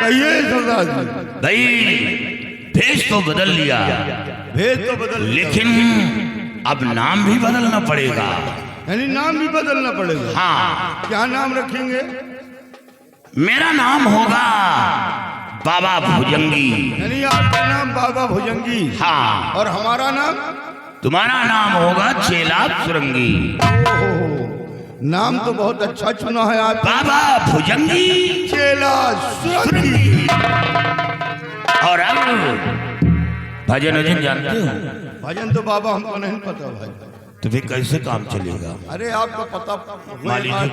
कहिए सरदार जी। भाई भेष तो बदल लिया, भेद तो बदल, लेकिन अब नाम भी बदलना पड़ेगा। यानी नाम भी बदलना पड़ेगा। हाँ, क्या नाम रखेंगे? मेरा नाम होगा बाबा भुजंगी। यानी आपका नाम बाबा भुजंगी। हाँ, और हमारा नाम? तुम्हारा नाम होगा चेला सुरंगी। नाम तो बहुत अच्छा चुना है आप। बाबा भुजंगी, चेला सुरंगी। और अब भजन वजन जानते हो? भजन तो बाबा हमको नहीं पता भाई। तो फिर कैसे काम चलेगा? अरे आपको पता? मान लीजिए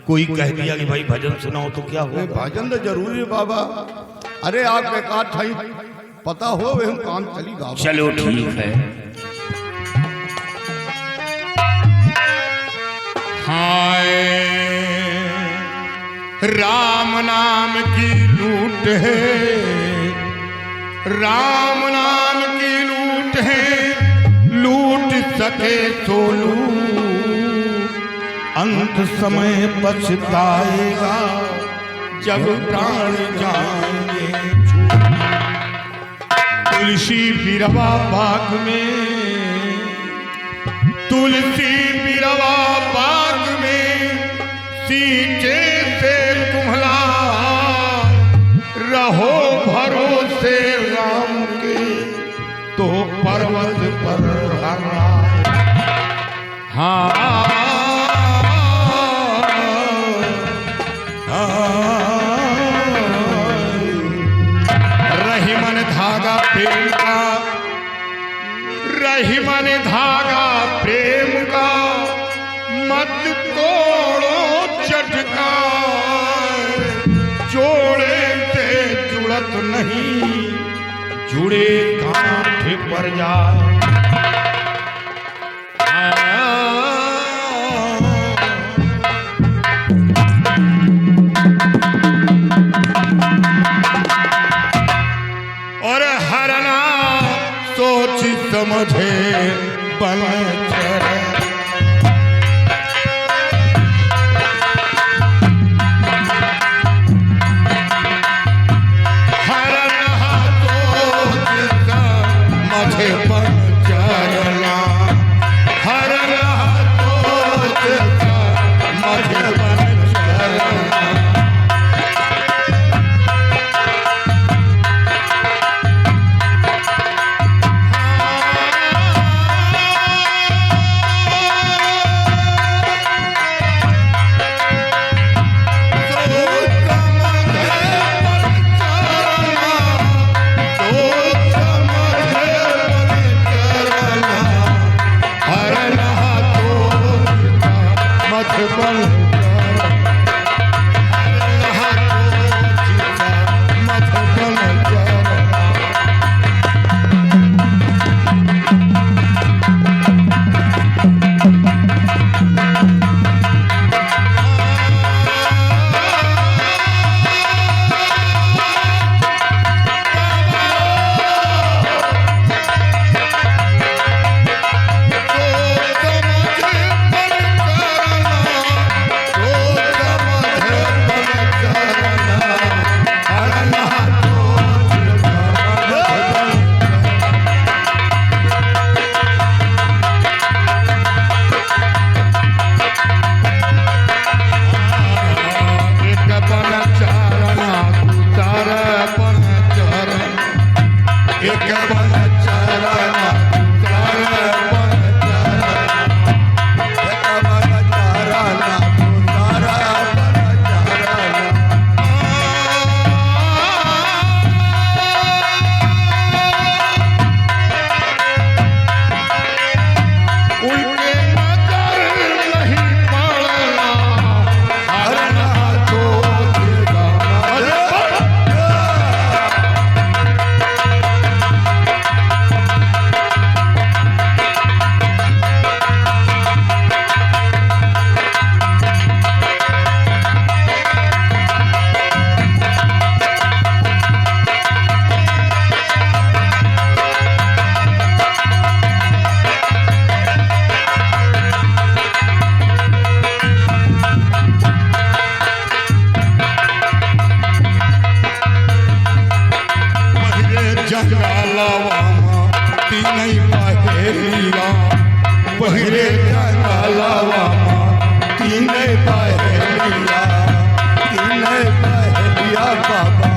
कोई कह दिया कि भाई भजन सुनाओ तो क्या हो? भजन तो जरूरी है बाबा। अरे आप एक आध ठाई पता हो वे हम काम चली बाबा। चलो ठीक है। हाय राम नाम की लूट है, राम नाम की लूट है, लूट सके तो लूट, अंत समय पछताएगा जब प्राण जाएंगे छूट। तुलसी बिरवा बाग में, तुलसी बिरवा बाग में, सींचे से तुम्हला, रहो भरोसे राम के तो पर्वत पर हरा। हाँ रही मन धागा प्रेम का, रही मन धागा प्रेम का, मत तोड़ो चटका, जोड़े से जुड़त नहीं, जुड़े गांठ पर जाए। और हरना सोच समझे बल चढ़े, हरना सोच समझे बल चढ़ना, हरना सोच समझे बल चढ़ना। बाबा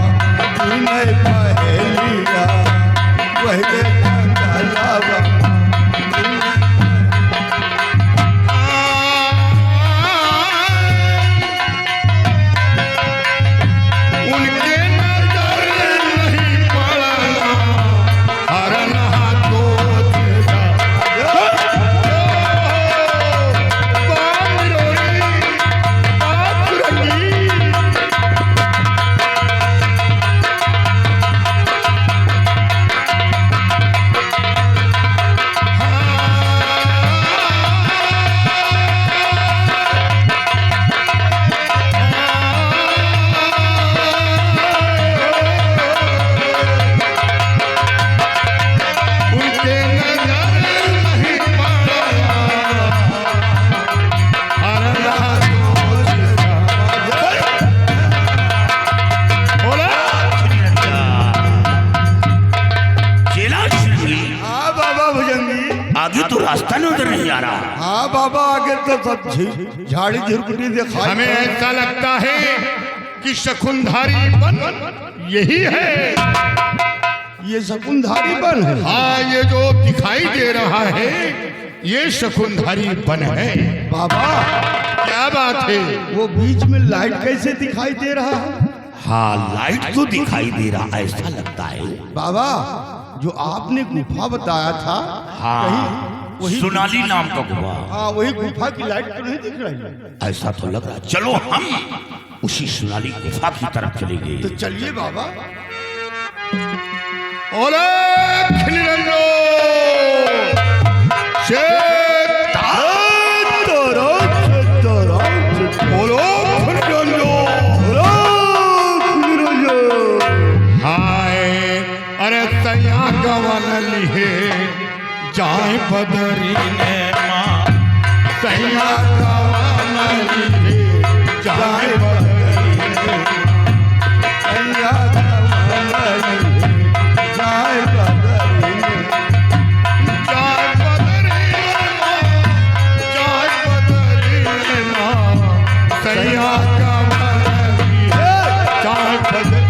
नहीं पहेलिया पहले जंगलवा उनके नजर नहीं पड़ा हरन हाथों तेरा बामरोरी बासुरंगी उनके नजर नहीं पड़ा हरन हाथों तेरा बोला चेला श्रृंगी, हाँ बाबा भुजंगी आगे तो रास्ता नजर नहीं आ रहा। हाँ बाबा आगे तो सब झाड़ी झुरपड़ी दिखाई हमें ऐसा लगता है कि शकुनधारी वन यही है। ये शकुनधारी वन है। हाँ, ये जो दिखाई दे रहा है ये शकुनधारी वन है। बाबा क्या बात है? वो बीच में लाइट कैसे दिखाई दे रहा है? हाँ, लाइट तो दिखाई दे रहा, ऐसा लगता है। बाबा जो आपने गुफा बताया था हाँ, वही सोनाली नाम का गुफा, हाँ वही गुफा की लाइट तो नहीं दिख रही है। ऐसा तो लग रहा। चलो हम उसी सोनाली गुफा की तरफ चलेंगे। तो चलिए बाबा। ओले खिलरंगो बोलो हाय अरे तैया गवन लिहे जाए बदरी ने माँ तैया गवन लिहे जाए बदरी ने अय्या गवाली, जाए बदरी में। जाए बदरी ने माँ जाए बदरी ने माँ तैया गवन लिहे जाए बदरी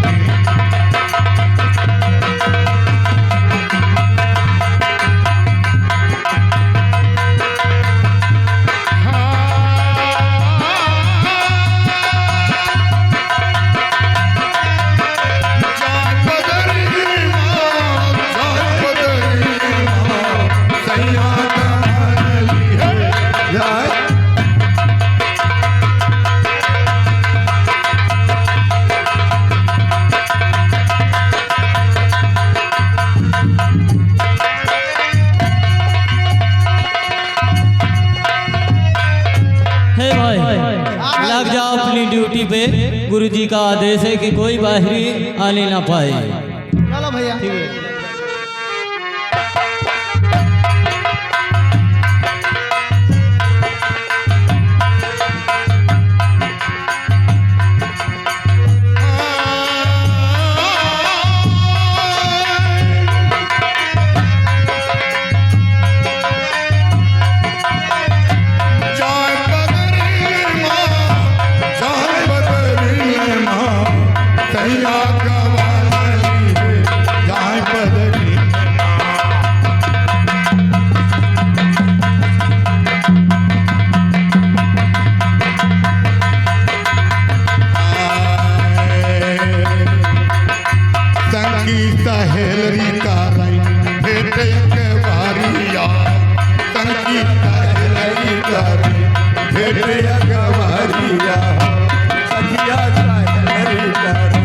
जाए हे भाई लग जाओ अपनी ड्यूटी पे। गुरुजी का आदेश है कि कोई बाहरी आने ना पाए। चलो भैया। ठीक है। सहेलरी का रई भेट के बारिया संगी सहेलरी का रई भेट के बारिया सखिया सहेलरी करे,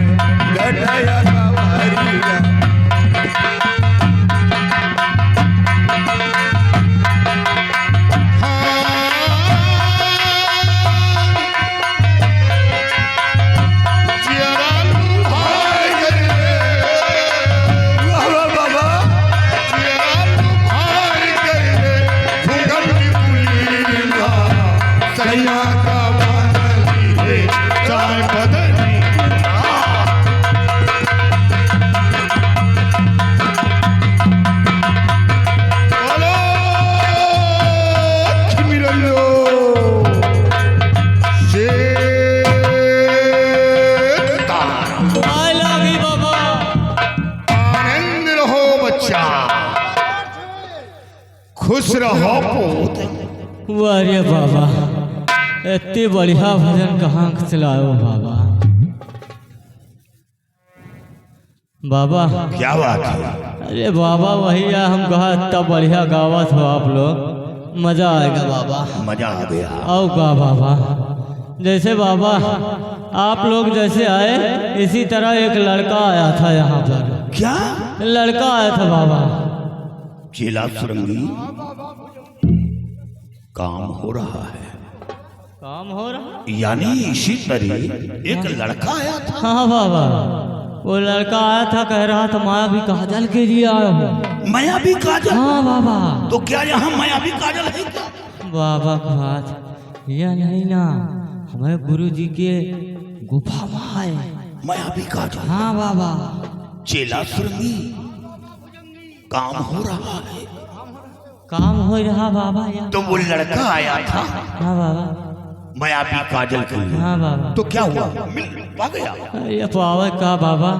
गठया गवारिया। बाबा बाबा सैया का बादली है चाय बदली बोलो खिमिरलो शेता खुश रहो पोत। अरे बाबा इतने बढ़िया भजन कहाँ से लाओ बाबा। बाबा क्या बात है? अरे बाबा वही है, हम कहा इतना बढ़िया गावत हो आप लोग, मजा आएगा बाबा। मजा आ गया। आओ का बाबा, जैसे बाबा आप लोग जैसे आए इसी तरह एक लड़का आया था यहाँ पर। क्या लड़का आया था बाबा। चेला सुरंगी, काम हो रहा है। काम हो रहा? यानी इसी तरह एक लड़का आया था। हाँ बाबा, वो लड़का आया था, कह रहा था मायावी काजल के लिए आया हूँ। मायावी काजल? हाँ बाबा। तो क्या यहाँ मायावी काजल है क्या? बाबा की बात यह नहीं ना, हमें गुरु जी के गुफा में है मायावी काजल। हाँ बाबा। चेला सुरंगी, काम हो रहा है। काम हो रहा बाबा यार। तो वो लड़का आया था हाँ बाबा। मायावी काजल के लिए। हाँ बाबा। तो क्या हुआ? मिल पा गया? ये पावे का बाबा,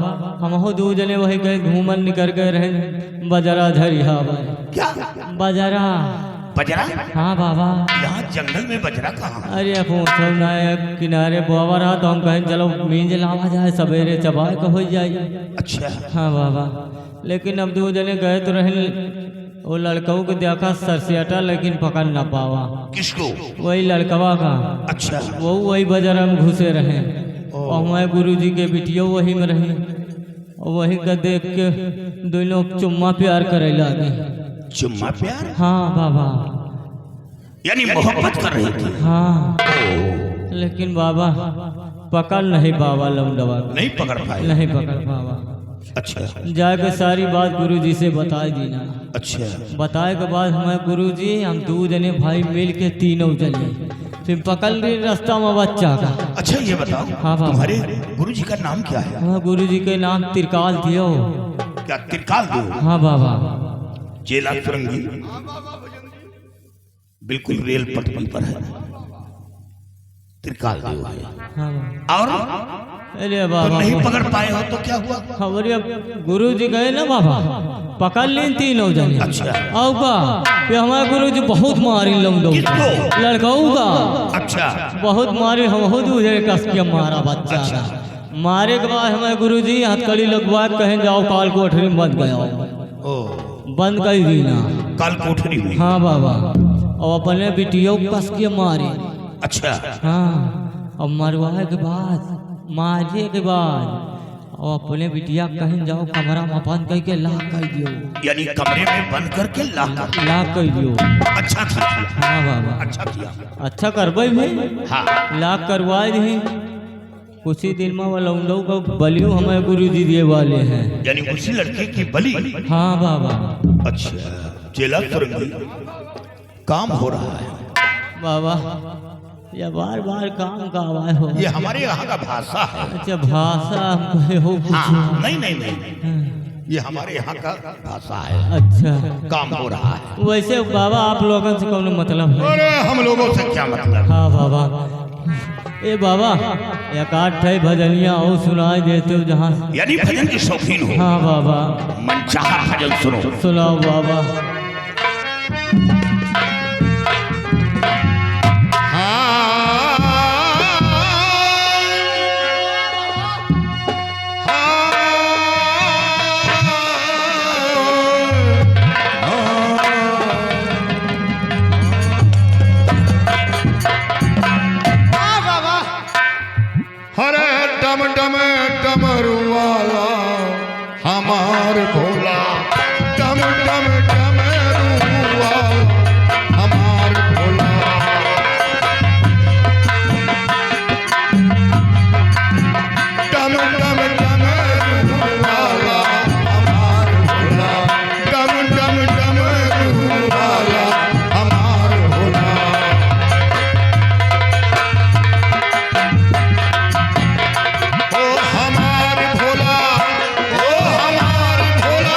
हम हो दो जने वही गए घूमन निकल गए रहे बजरा झरिया। क्या बजरा? बजरा? हाँ बाबा। यहाँ जंगल में बजरा कहाँ? अरे किनारे बोवा रहा तो हम कहें चलो मींज लावा जाए, सवेरे चबाए का हो जाए। अच्छा। हाँ बाबा, लेकिन अब दो जने गए तो रहे, वो लड़कों को देखा सरसियाटा, लेकिन पकड़ ना पावा। किसको? वही लड़कवा का। अच्छा। वो वही बजरा में घुसे रहे और हमारे गुरु जी के बिटिया वही में रही, और वही का देख के दोनों चुम्मा प्यार करे लगे। चुम्मा प्यार? हाँ बाबा। यानी मोहब्बत कर रही थी? हाँ। लेकिन बाबा पकड़ नहीं पावा, लौंडवा नहीं पकड़ पाए? नहीं पकड़ पावा। अच्छा। जाके सारी बात गुरु जी से बता दीना। अच्छा। बताए के बाद हमारे गुरु जी हम दो जने भाई मिल के तीनों जने फिर पकड़ ली रास्ता में बच्चा का। अच्छा ये बताओ, हाँ बाबा, तुम्हारे गुरु जी का नाम क्या है? हाँ गुरु जी के नाम त्रिकाल दियो। क्या त्रिकाल दो? हाँ बाबा। चेला सुरंगी बिल्कुल रेल पटरी पर है, त्रिकाल दो है। हाँ बाबा। और अरे तो बाबा नहीं पकड़ पाए हो तो क्या हुआ? खबरिया गुरु जी गए ना बाबा, पकड़ ली तीनों जने। अच्छा। आओ का ये हमारे गुरु जी बहुत मारी लौंडों किसको? लड़काऊ का। अच्छा। बहुत मारी, हम हो दूसरे कस के मारा बच्चा। अच्छा। मारे के बाद हमारे गुरु जी हथकड़ी लगवा कहें जाओ काल कोठरी में बंद गया। ओ, बंद कर दी ना। काल कोठरी में? हाँ बाबा। और अपने बिटियों कस के मारे। अच्छा। हाँ, और मरवाए के बाद, मारे के बाद और अपने बिटिया कहीं जाओ कमरा में बंद करके लाख कर दियो। यानी कमरे में बंद करके लाख कर दियो। अच्छा किया। हाँ बाबा। अच्छा किया। अच्छा करबे भाई। हाँ। लाख करवाए दी। कुछ ही दिन में वो लौंडों को बलियो हमारे गुरु जी दिए वाले हैं। यानी उसी लड़के की बलि? हाँ बाबा। अच्छा। चेला सुरंगी, काम हो रहा है। बाबा ये बार बार काम का आवाज हो। ये हमारे यहाँ का भाषा है। अच्छा भाषा हमको हो कुछ। हाँ, नहीं नहीं नहीं, ये हमारे यहाँ का भाषा है। अच्छा काम हो रहा है। वैसे बाबा आप लोगों से कौन मतलब है? अरे हम लोगों से क्या मतलब? हाँ बाबा। ए बाबा एक आठ भजनिया और सुनाई देते हो जहाँ। यानी भजन के शौकीन हो? हाँ बाबा। मनचाहा भजन सुनो। सुनाओ बाबा। हरे डम डम डमरू वाला हमार भोला, डम डम डमरू वाला हमार भोला, डम डम डमरू वाला हमार भोला, डम डम डमरू वाला हमार भोला। ओ हमार भोला, ओ हमार भोला।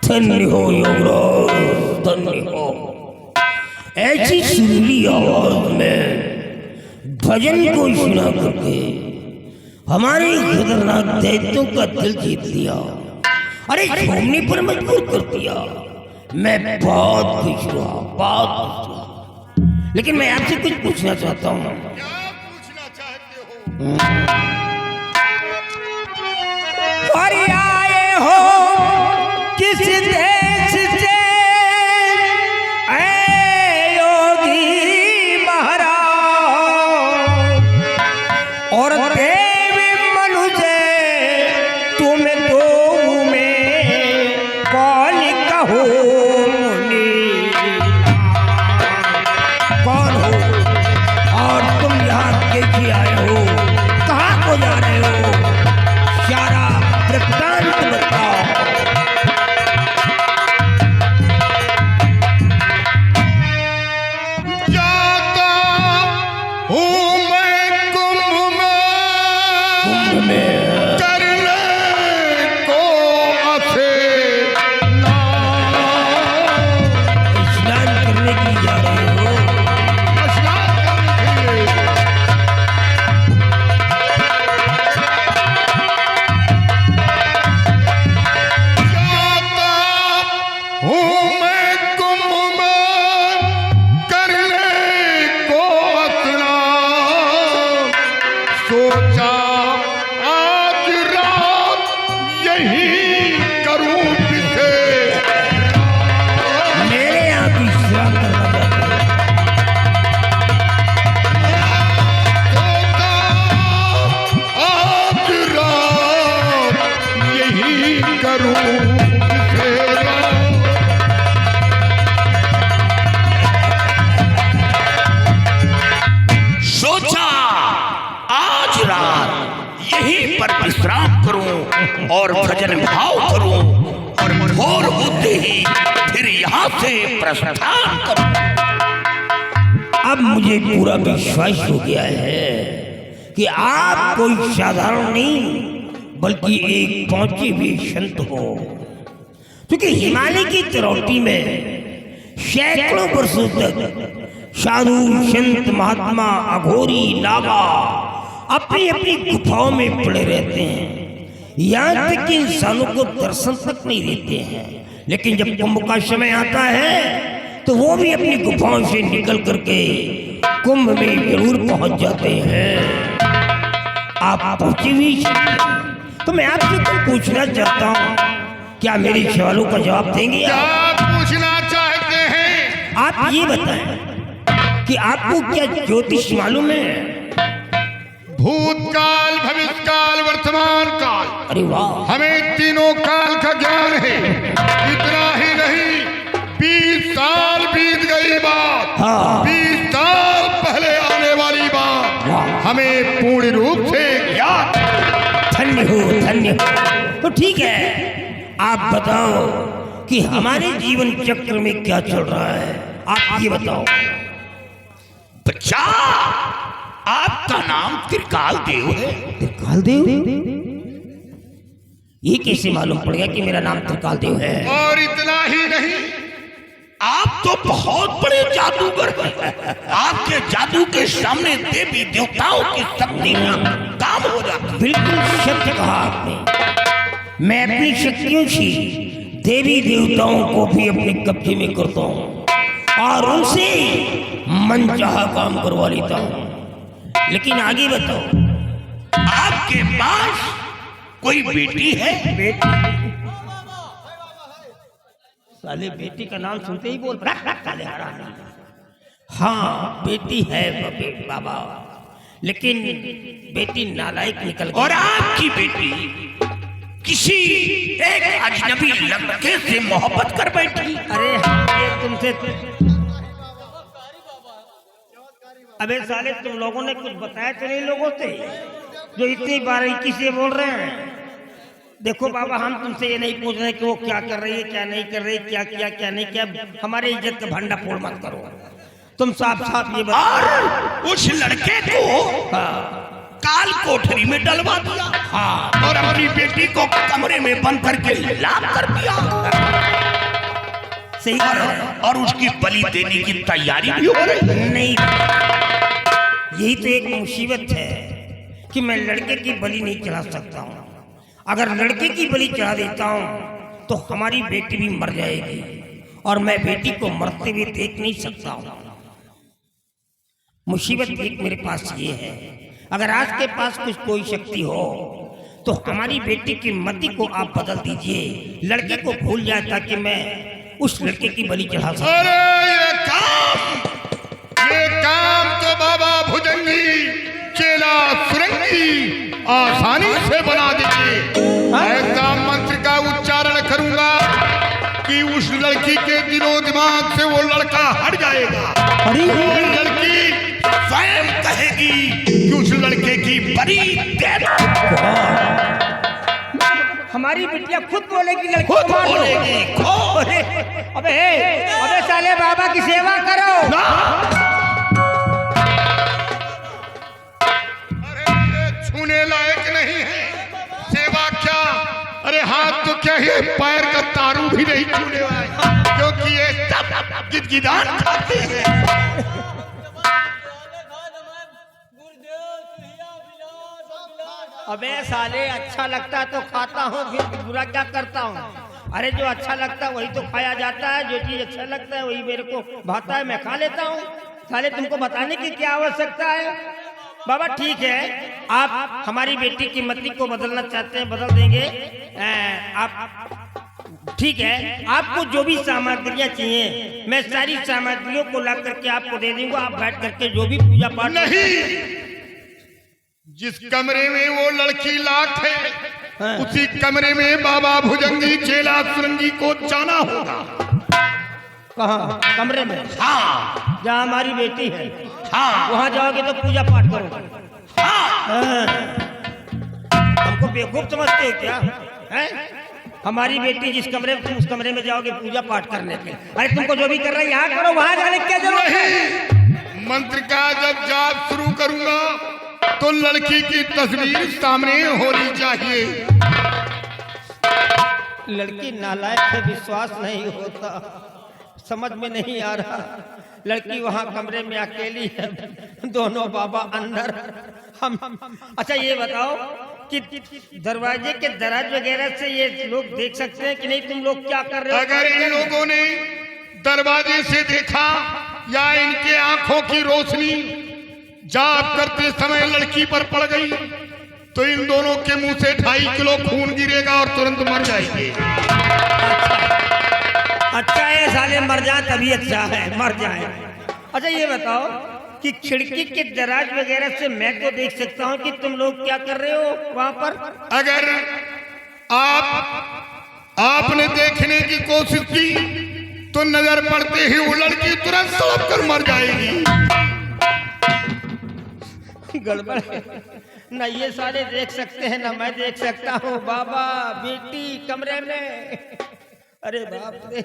धन्य हो योगराज, धन्य हो। ऐसी सुरीली आवाज में भजन को सुना करके हमारे खतरनाक दैत्यों का दिल जीत लिया, अरे झूमने पर मजबूर कर दिया। मैं बहुत खुश हुआ, बहुत खुश हुआ। लेकिन मैं आपसे कुछ पूछना चाहता हूँ। क्या पूछना चाहते हो? और आए हो किस देश से ऐ योगी महाराज, और देवी मनुष्य तुम दो में कौन कहो मुनि, कौन हो और तुम यहाँ कैसे आए हो, कहाँ को जा रहे हो, सारा वृत्तांत बताओ। जाता हूँ मैं कुंभ में करने को स्नान करने के लिए जा रहे हो। स्नान करने के लिए। जाता हूँ मैं कुंभ में करने को स्नान, सोचा आज रात यही करूं किसे। मेरे यहाँ भी स्नान करना चाहते हो। आज रात यही करूं किसे। सोचा आज रात यहीं पर विश्राम करूं और भजन भाव करूं, और भोर होते ही फिर यहाँ से प्रस्थान करूं। अब मुझे पूरा विश्वास हो गया है कि आप कोई साधारण नहीं बल्कि एक पहुंचे हुए संत हो, क्योंकि हिमालय की चोटी में सैकड़ों वर्षों तक साधु संत महात्मा अघोरी नागा अपनी अपनी गुफाओं में पड़े रहते हैं, यहाँ तक कि इंसानों को दर्शन तक नहीं देते हैं। लेकिन जब कुंभ का समय आता है तो वो भी अपनी गुफाओं से निकल करके कुंभ में जरूर पहुंच जाते हैं। आप पहुंचे हुई, तो मैं आपसे कुछ पूछना चाहता हूँ, क्या मेरे सवालों का जवाब देंगे क्या आप? पूछना चाहते हैं? आप ये बताएं कि आपको क्या ज्योतिष मालूम है? भूतकाल, भविष्यकाल, वर्तमान काल, अरे वाह, हमें तीनों काल का ज्ञान है। इतना ही नहीं, 20 साल बीत गई बात, हाँ। 20 साल पहले आने वाली बात वाह। हमें पूर्ण रूप से याद। धन्य हो, धन्य हो। तो ठीक है, आप बताओ कि हमारे जीवन चक्र में क्या चल रहा है, आप ये बताओ। बच्चा, आपका नाम त्रिकाल देव है? त्रिकाल देव? ये कैसे मालूम पड़ गया कि मेरा नाम त्रिकाल देव है? और इतना ही नहीं, आप तो बहुत बड़े जादूगर हैं। आपके जादू के सामने देवी देवताओं की शक्ति काम हो जाती। बिल्कुल सत्य कहा आपने। मैं अपनी शक्तियों से देवी देवताओं को भी अपने कब्जे में करता हूँ और उनसे मनचाहा काम करवा लेता हूँ। लेकिन आगे बताओ, आपके पास कोई बेटी है? बेटी? साले बेटी का नाम सुनते ही बोल साले हरामी। हाँ, बेटी है बाबा, लेकिन बेटी नालायक निकल गई। और आपकी बेटी किसी एक अजनबी लड़के से मोहब्बत कर बैठी। अरे ये तुमसे, अबे साले तुम लोगों ने कुछ बताया तो नहीं लोगों से, जो इतनी बारीकी से बोल रहे हैं। देखो बाबा, हम तुमसे ये नहीं पूछ रहे कि वो क्या कर रही है, क्या नहीं कर रही, क्या किया क्या नहीं किया। हमारे इज्जत का भंडा फोड़ मत करो। तुम साफ साफ ये बताओ, उस लड़के को काल कोठरी में डलवा दिया। हाँ, और अपनी बेटी को कमरे में बंद करके लाल कर दिया। सही और उसकी बलि देने की तैयारी भी हो रही। नहीं, यही तो एक मुसीबत है कि मैं लड़के की बलि नहीं चढ़ा सकता हूँ। अगर लड़के की बलि चढ़ा देता हूँ तो हमारी बेटी भी मर जाएगी और मैं बेटी को मरते हुए देख नहीं सकता हूँ। मुसीबत एक मेरे पास ये है, अगर आज के पास कुछ कोई शक्ति हो तो हमारी बेटी की मति को आप बदल दीजिए, लड़के को भूल जाए ताकि मैं उस लड़के की बलि चढ़ा सकूं। अरे ये काम तो बाबा भुजंगी चेला सुरंगी आसानी से बना देंगे। ऐसा मंत्र का उच्चारण करूंगा कि उस लड़की के दिलो दिमाग से वो लड़का हट जाएगा। वो लड़की स्वयं कहेगी कि उस लड़के की बलि दे दो। हमारी बिटिया खुद बोलेगी, लड़की खुद को मार दो। बोलेगी। अबे साले बाबा की सेवा करो। अरे ये छूने लायक नहीं है, सेवा क्या, अरे हाथ तो क्या है, पैर का तारू भी नहीं छूने वाला, क्योंकि ये सब गिदगिदान खाते हैं। अबे साले अच्छा लगता है तो खाता हूँ, फिर बुरा क्या करता हूँ। अरे जो अच्छा लगता है वही तो खाया जाता है, जो चीज अच्छा लगता है वही मेरे को भाता है, मैं खा लेता हूँ। साले तुमको बताने की क्या आवश्यकता है। बाबा ठीक है, आप हमारी बेटी की मति को बदलना चाहते हैं, बदल देंगे। आप ठीक है, आपको जो भी सामग्रियाँ चाहिए मैं सारी सामग्रियों को ला करके आपको दे दूंगा। आप बैठ करके जो भी पूजा पाठ नहीं, जिस कमरे में वो लड़की लाख है उसी कमरे में बाबा भुजंगी चेला सुरंगी को जाना होगा। कहाँ? कमरे में? हाँ, जहाँ हमारी बेटी है। हाँ, वहाँ जाओगे तो पूजा पाठ करोगे। हाँ। हमको बेवकूफ समझते हो क्या? हैं? हमारी बेटी जिस कमरे में, तुम उस कमरे में जाओगे पूजा पाठ करने के। अरे तुमको जो भी कर रहा है यहाँ करो, वहाँ जाने की क्या जरूरत है? मंत्र का जब जाप शुरू करूंगा तो लड़की की तस्वीर सामने होनी चाहिए। लड़की नालायक है, विश्वास नहीं होता, समझ में नहीं आ रहा। लड़की वहाँ कमरे में अकेली है, दोनों बाबा अंदर, हम। अच्छा ये बताओ कि दरवाजे के दराज वगैरह से ये लोग देख सकते हैं कि नहीं तुम लोग क्या कर रहे हो? अगर इन लोगों ने दरवाजे से देखा या इनके आंखों की रोशनी जाप करते समय लड़की पर पड़ गई तो इन दोनों के मुंह से 2.5 किलो खून गिरेगा और तुरंत मर जाएंगे। अच्छा है, साले मर जाए तभी अच्छा है, मर जाए। अच्छा ये बताओ कि खिड़की के दराज वगैरह से मैं तो देख सकता हूँ कि तुम लोग क्या कर रहे हो वहां पर? अगर आपने देखने की कोशिश की तो नजर पड़ते ही वो लड़की तुरंत तड़प कर मर जाएगी। गड़बड़ है ना, ये सारे देख सकते हैं ना मैं देख सकता हूँ। बाबा बेटी कमरे में, अरे बाप रे।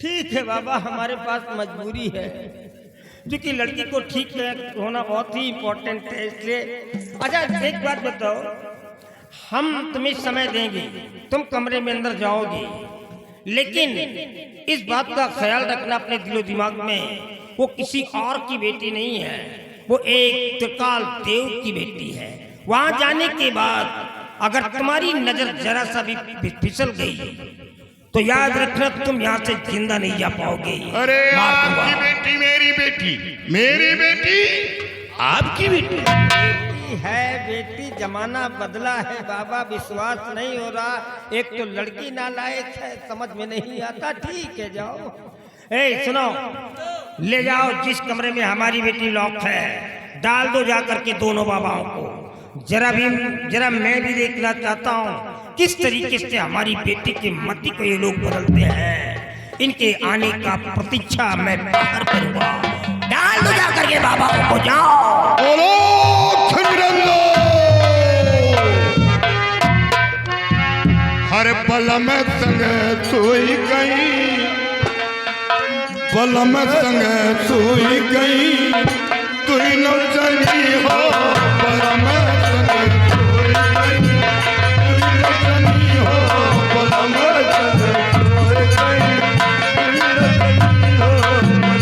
ठीक है बाबा, हमारे पास मजबूरी है क्योंकि लड़की को ठीक होना बहुत ही इम्पोर्टेंट है, इसलिए। अच्छा एक बात बताओ, हम तुम्हें समय देंगे, तुम कमरे में अंदर जाओगे, लेकिन इस बात का ख्याल रखना अपने दिलो दिमाग में, वो किसी और की बेटी नहीं है, वो एक त्रिकाल देव की बेटी है। वहां जाने के बाद अगर तुम्हारी नजर जरा सा भी फिसल गई तो याद रखना तुम यहाँ से जिंदा नहीं जा पाओगे। अरे आपकी बेटी मेरी बेटी, मेरी बेटी आपकी बेटी है। बेटी जमाना बदला है बाबा, विश्वास नहीं हो रहा। एक तो लड़की नालायक है, समझ में नहीं आता। ठीक है जाओ। ए सुनो, ले जाओ जिस कमरे में हमारी बेटी लॉक है, डाल दो जा करके दोनों बाबाओं को। जरा मैं भी देखना चाहता हूँ किस तरीके से हमारी बेटी की मति को ये लोग बदलते हैं। इनके आने का प्रतीक्षा मैं बाहर करूंगा। डाल दो जा करके बाबाओं को, जाओ। बोलो खंडरंगो, हर पल में संग सोई गई, पल में संग सोई गई, नो जनी हो बलम संग सोई गई नो जनी हो बलम संग सोई गई नो जनी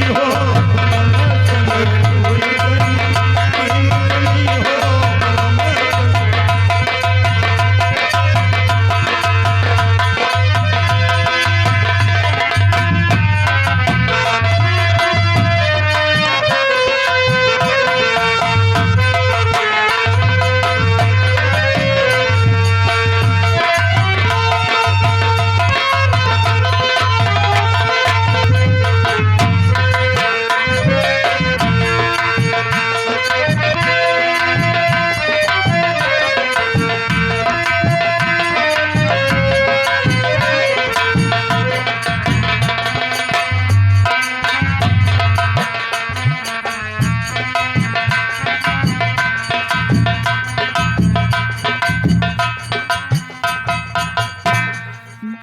हो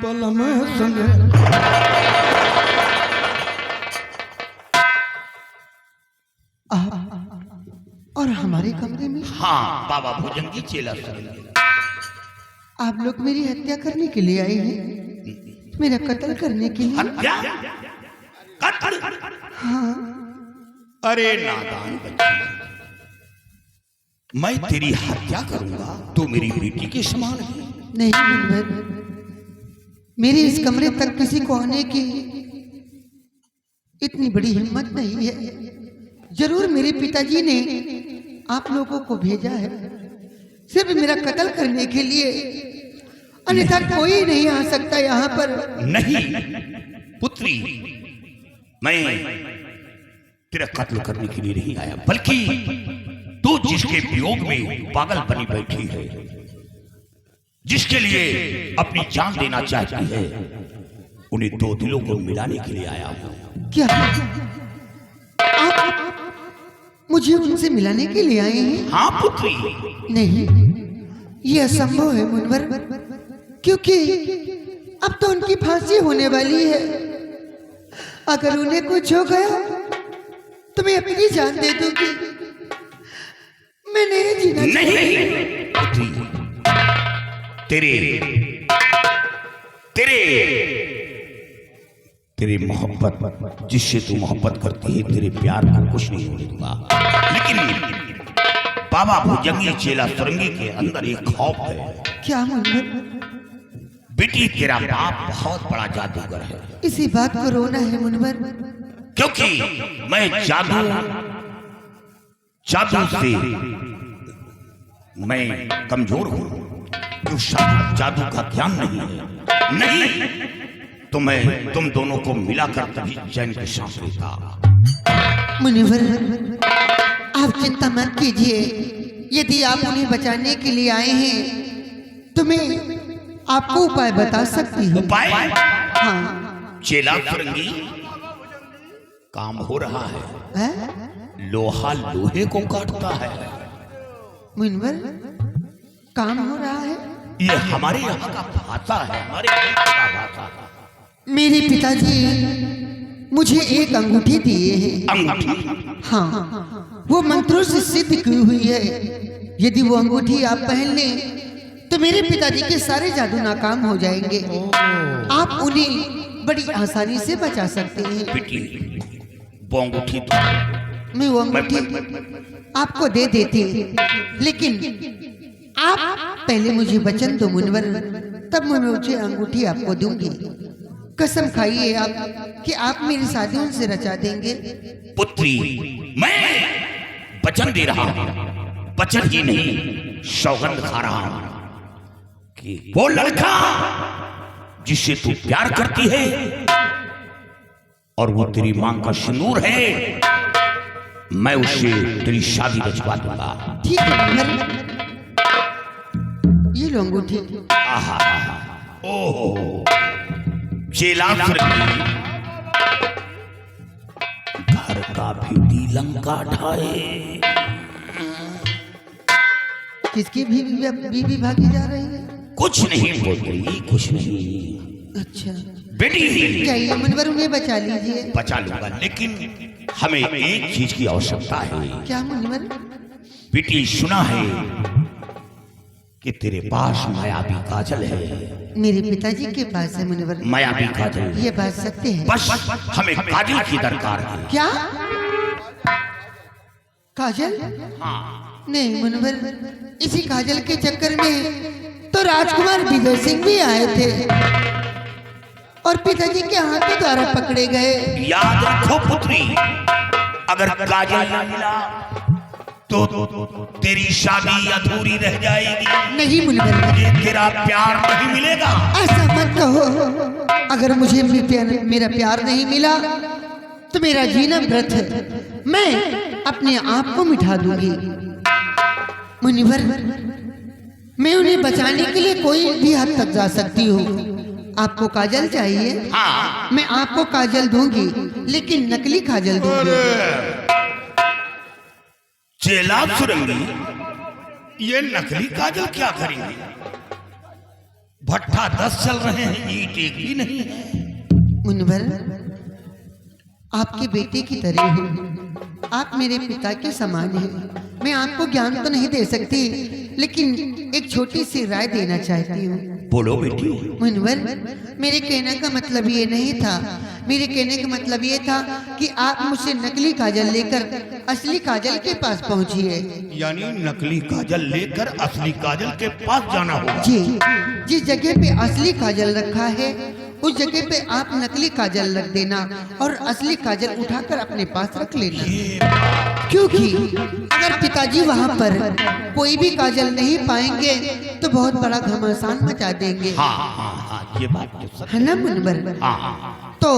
बलम नो जनी और हमारे कमरे में हाँ बाबा भुजंगी चेला सुरंगी। आप लोग मेरी हत्या करने के लिए आए हैं, मेरा कत्ल करने के लिए। हत्या? कत्ल? हाँ। अरे नादान बच्ची, मैं तेरी हत्या करूंगा तो मेरी बेटी के समान है। नहीं मुनवर, मेरे इस कमरे तक किसी को आने की इतनी बड़ी हिम्मत नहीं है। जरूर मेरे पिताजी ने आप लोगों को भेजा है सिर्फ मेरा कत्ल करने के लिए, अन्यथा कोई नहीं आ सकता यहाँ पर। नहीं पुत्री, मैं तेरा कत्ल करने के लिए नहीं आया, बल्कि तू जिसके वियोग में पागल बनी बैठी है, जिसके लिए अपनी जान देना चाहती है, उन्हें दो दिलों को मिलाने के लिए आया हूं। क्या आप मुझे उनसे मिलाने के लिए आए हैं? हाँ पुत्री। नहीं, ये असंभव है मुनवर, क्योंकि अब तो उनकी फांसी होने वाली है। अगर उन्हें कुछ हो गया तो मैं अपनी जान दे दूंगी, मैं नहीं जीना। नहीं पुत्री, तेरे तेरे तेरी मोहब्बत, जिससे तू मोहब्बत करती है, तेरे प्यार को कुछ नहीं होने दूंगा। लेकिन बाबा भुजंगी चेला सुरंगी के अंदर एक खौफ है। क्या मुनवर? बेटी, तेरा बाप बहुत बड़ा जादूगर है। इसी बात को रोना है मुनवर, क्योंकि मैं जादू से मैं कमजोर हूं, तो जादू का ज्ञान नहीं है। नहीं तो मैं तुम दोनों को मिलाकर तभी चैन की सांस लेता। मुनिवर, आप चिंता मत कीजिए। यदि आप उन्हें बचाने के लिए आए हैं तो मैं आपको उपाय बता सकती हूँ। उपाय? हाँ। चेला सुरंगी, काम हो रहा है। लोहा लोहे को काटता है। मुनिवर, काम हो रहा है? ये हमारे यहाँ का भाषा है, हमारे यहाँ का भाषा। मेरे पिताजी मुझे एक अंगूठी दिए हैं। अंगूठी? हाँ, वो मंत्रों से सिद्ध की हुई है। यदि वो अंगूठी आप पहन लें तो मेरे पिताजी के सारे जादू नाकाम हो जाएंगे। आप उन्हें बड़ी आसानी से बचा सकते हैं। बेटी, वो अंगूठी तो मैं वो अंगूठी आपको दे देती, लेकिन आप पहले मुझे वचन दो मुनवर, तब मैं मुझे अंगूठी आपको दूंगी। कसम खाइए आप कि आप मेरी शादी उनसे रचा देंगे। पुत्री, मैं वचन दे रहा हूं, वचन ही नहीं सौगंध खा रहा हूं कि वो लड़का जिससे तू प्यार करती है और वो तेरी मांग का सिंदूर है, मैं उससे तेरी शादी रचवा दूंगा। ठीक है मुनवर, ये लो अंगूठी। ओहो चेला सुरंगी घर का भी लंका ढाए। किसकी बीवी भागी जा रही है? कुछ नहीं बोल रही, कुछ नहीं। अच्छा बेटी जाइए मुनवर, उन्हें बचा लीजिए। बचा लूंगा, लेकिन हमें एक चीज की आवश्यकता है। क्या मुनवर? बेटी सुना है कि तेरे पास मायावी काजल है। मेरे पिताजी के पास है मुनवर। मायावी काजल, ये बात सत्य है। बस हमें काजल की दरकार है। क्या काजल? हाँ। नहीं मुनवर, इसी काजल के चक्कर में तो राजकुमार विजय सिंह भी आए थे और पिताजी के हाथों द्वारा पकड़े गए। याद रखो पुत्री, अगर काजल न मिला तो तेरी शादी अधूरी रह जाएगी। नहीं मुनवर, मुझे तेरा प्यार नहीं मिलेगा। ऐसा मत कहो। अगर मुझे मेरा प्यार नहीं मिला तो मेरा जीना व्यर्थ है। मैं अपने आप को मिटा दूंगी। मुनिवर, मैं उन्हें बचाने के लिए कोई भी हद तक जा सकती हूँ। आपको काजल चाहिए? हाँ। मैं आपको काजल दूंगी, लेकिन नकली काजल दूंगी। चेला सुरंगी, ये नकली काजल क्या करेंगे? भट्ठा 10 चल रहे हैं, ईंट एक भी नहीं है। मुनिवर, आपके बेटे की तरह हूँ। आप मेरे पिता के समान हैं। मैं आपको ज्ञान तो नहीं दे सकती, लेकिन एक छोटी सी राय देना चाहती हूँ। बोलो बेटी। मुनवर, मेरे कहने का मतलब ये नहीं था। मेरे कहने का मतलब ये था कि आप मुझसे नकली काजल लेकर असली काजल के पास पहुँचिए। यानी नकली काजल लेकर असली काजल के पास जाना होगा। जी, जिस जगह पे असली काजल रखा है उस जगह पे आप नकली काजल रख देना और असली काजल उठाकर अपने पास रख लेना। क्योंकि अगर पिताजी वहाँ पर कोई भी काजल नहीं पाएंगे तो बहुत बड़ा घमासान मचा देंगे। हाँ हाँ हाँ, ये बात तो सच है ना मुनवर? हाँ। तो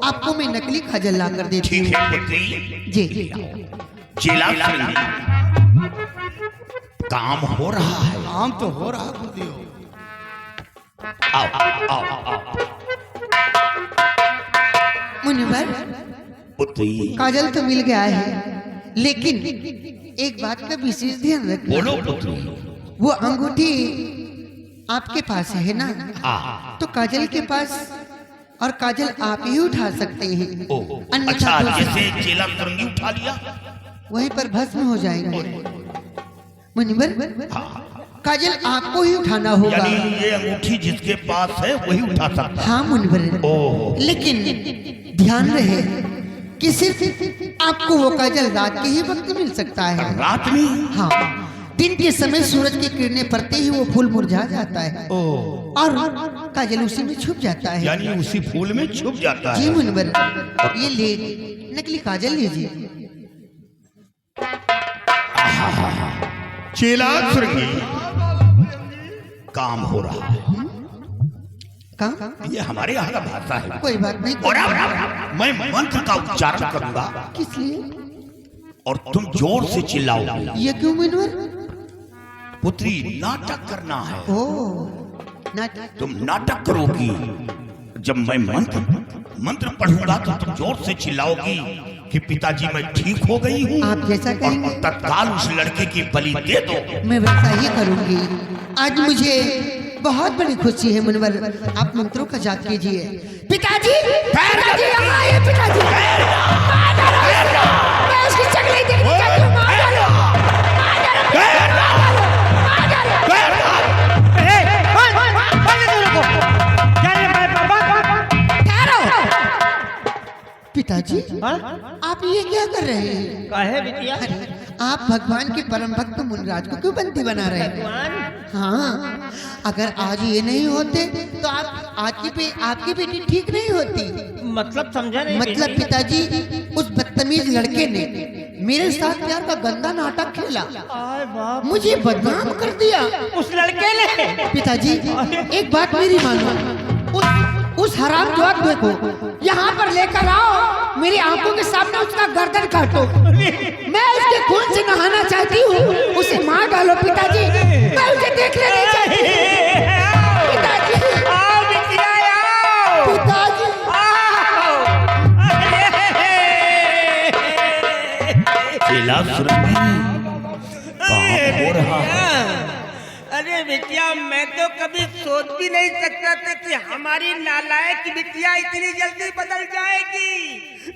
आपको मैं नकली काजल ला कर देती ठीक हूँ। है पुत्री। जी। चेला सुरंगी, काम हो रहा है। काम तो हो रहा बुद्धि हो। आओ आओ आओ। मुनवर, पुत्री काजल तो मिल गया है, लेकिन एक बात का विशेष ध्यान रखना। बोलो पुत्री। वो अंगूठी आपके पास है ना? हाँ। तो काजल के पास और काजल आप ही उठा सकते हैं। ओ, अन्यथा अच्छा, दूसरा- जैसे चेला सुरंगी उठा लिया वहीं पर भस्म हो जाएंगे। मुनिवर, हाँ। काजल आपको ही उठाना होगा। यानी ये अंगूठी जिसके पास है वही उठा सकता है। हाँ मुनिवर, ओ, लेकिन ध्यान रहे कि सिर्फ आपको वो काजल रात के ही वक्त मिल सकता है। रात में? हाँ, दिन के समय सूरज की किरणें पड़ते ही वो फूल मुरझा जाता है ओ, और काजल उसी में छुप जाता है। यानी उसी फूल में छुप जाता जी है। मुनवर, ये ले नकली काजल लीजिए। चेला सुरंगी, काम हो रहा है। कहाँ? ये हमारे यहाँ का भाषा है। कोई बात नहीं। और अब मैं मंत्र का उच्चारण करूंगा किस लिए? और तुम जोर से चिल्लाओगे। ये क्यों मुनवर? पुत्री, नाटक करना है। ओ, नाटक। तुम नाटक करोगी। जब मैं मंत्र पढ़ूंगा तो तुम जोर से चिल्लाओगी कि पिताजी मैं ठीक हो गई हूँ। आप जैसा कहेंगे। और तत्काल उस लड़के की बलि दे दो। मैं वैसा ही करूंगी। आज मुझे बहुत बड़ी खुशी है मुनवर। आप मंत्रों का जाप कीजिए। पिताजी, पिताजी यहाँ आइए। पिताजी, मैं उसकी शक्ल ही देखनी चाहती हूँ। मार डालो। पिताजी, आप ये क्या कर रहे हैं? काहे बिटिया? आप भगवान के परम भक्त मुनराज को क्यों बंदी बना रहे हैं? भगवान, हाँ, अगर आज ये नहीं होते तो आप आपकी बेटी ठीक नहीं होती। मतलब समझा नहीं मतलब बेटी। पिताजी, उस बदतमीज लड़के ने मेरे साथ प्यार का गंदा नाटक खेला, आय बाप, मुझे बदनाम कर दिया। उस लड़के ने। पिताजी, एक बात मेरी मानो। उस हराम जात को यहाँ पर लेकर आओ, मेरी आंखों के सामने उसका गर्दन काटो। मैं उसके खून से नहाना चाहती हूँ। उसे मार डालो पिताजी, मैं उसे देखना नहीं चाहती। पिताजी, चेला सुरंगी कहाँ हो रहा है? अरे बिटिया, मैं तो कभी सोच भी नहीं सकता था कि हमारी नालायक बिटिया इतनी जल्दी बदल जाएगी।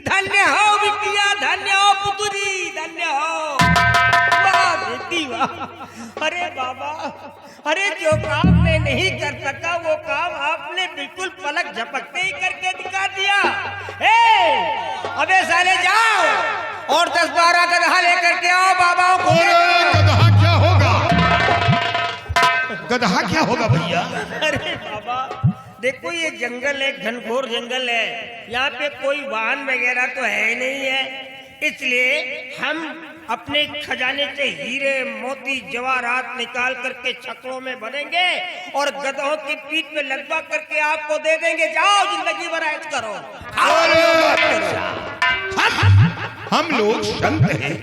धन्य हो बिटिया, धन्य हो पुतरी, धन्य हो। वाह बेटी वाह। अरे बाबा, अरे जो काम मैं नहीं कर सका वो काम आपने बिल्कुल पलक झपकते ही करके दिखा दिया। अबे साले जाओ और 10-12 गधा लेकर के आओ बाबाओं को। गधा क्या होगा? गधा क्या होगा भैया? अरे बाबा देखो, ये जंगल है, घनघोर जंगल है, यहाँ पे कोई वाहन वगैरह तो है नहीं है, इसलिए हम अपने खजाने से हीरे मोती जवाहरात निकाल करके छकड़ों में भरेंगे और गधों की पीठ पे लगवा करके आपको दे देंगे। जाओ जिंदगी भर ऐश करो। हम लोग संत हैं,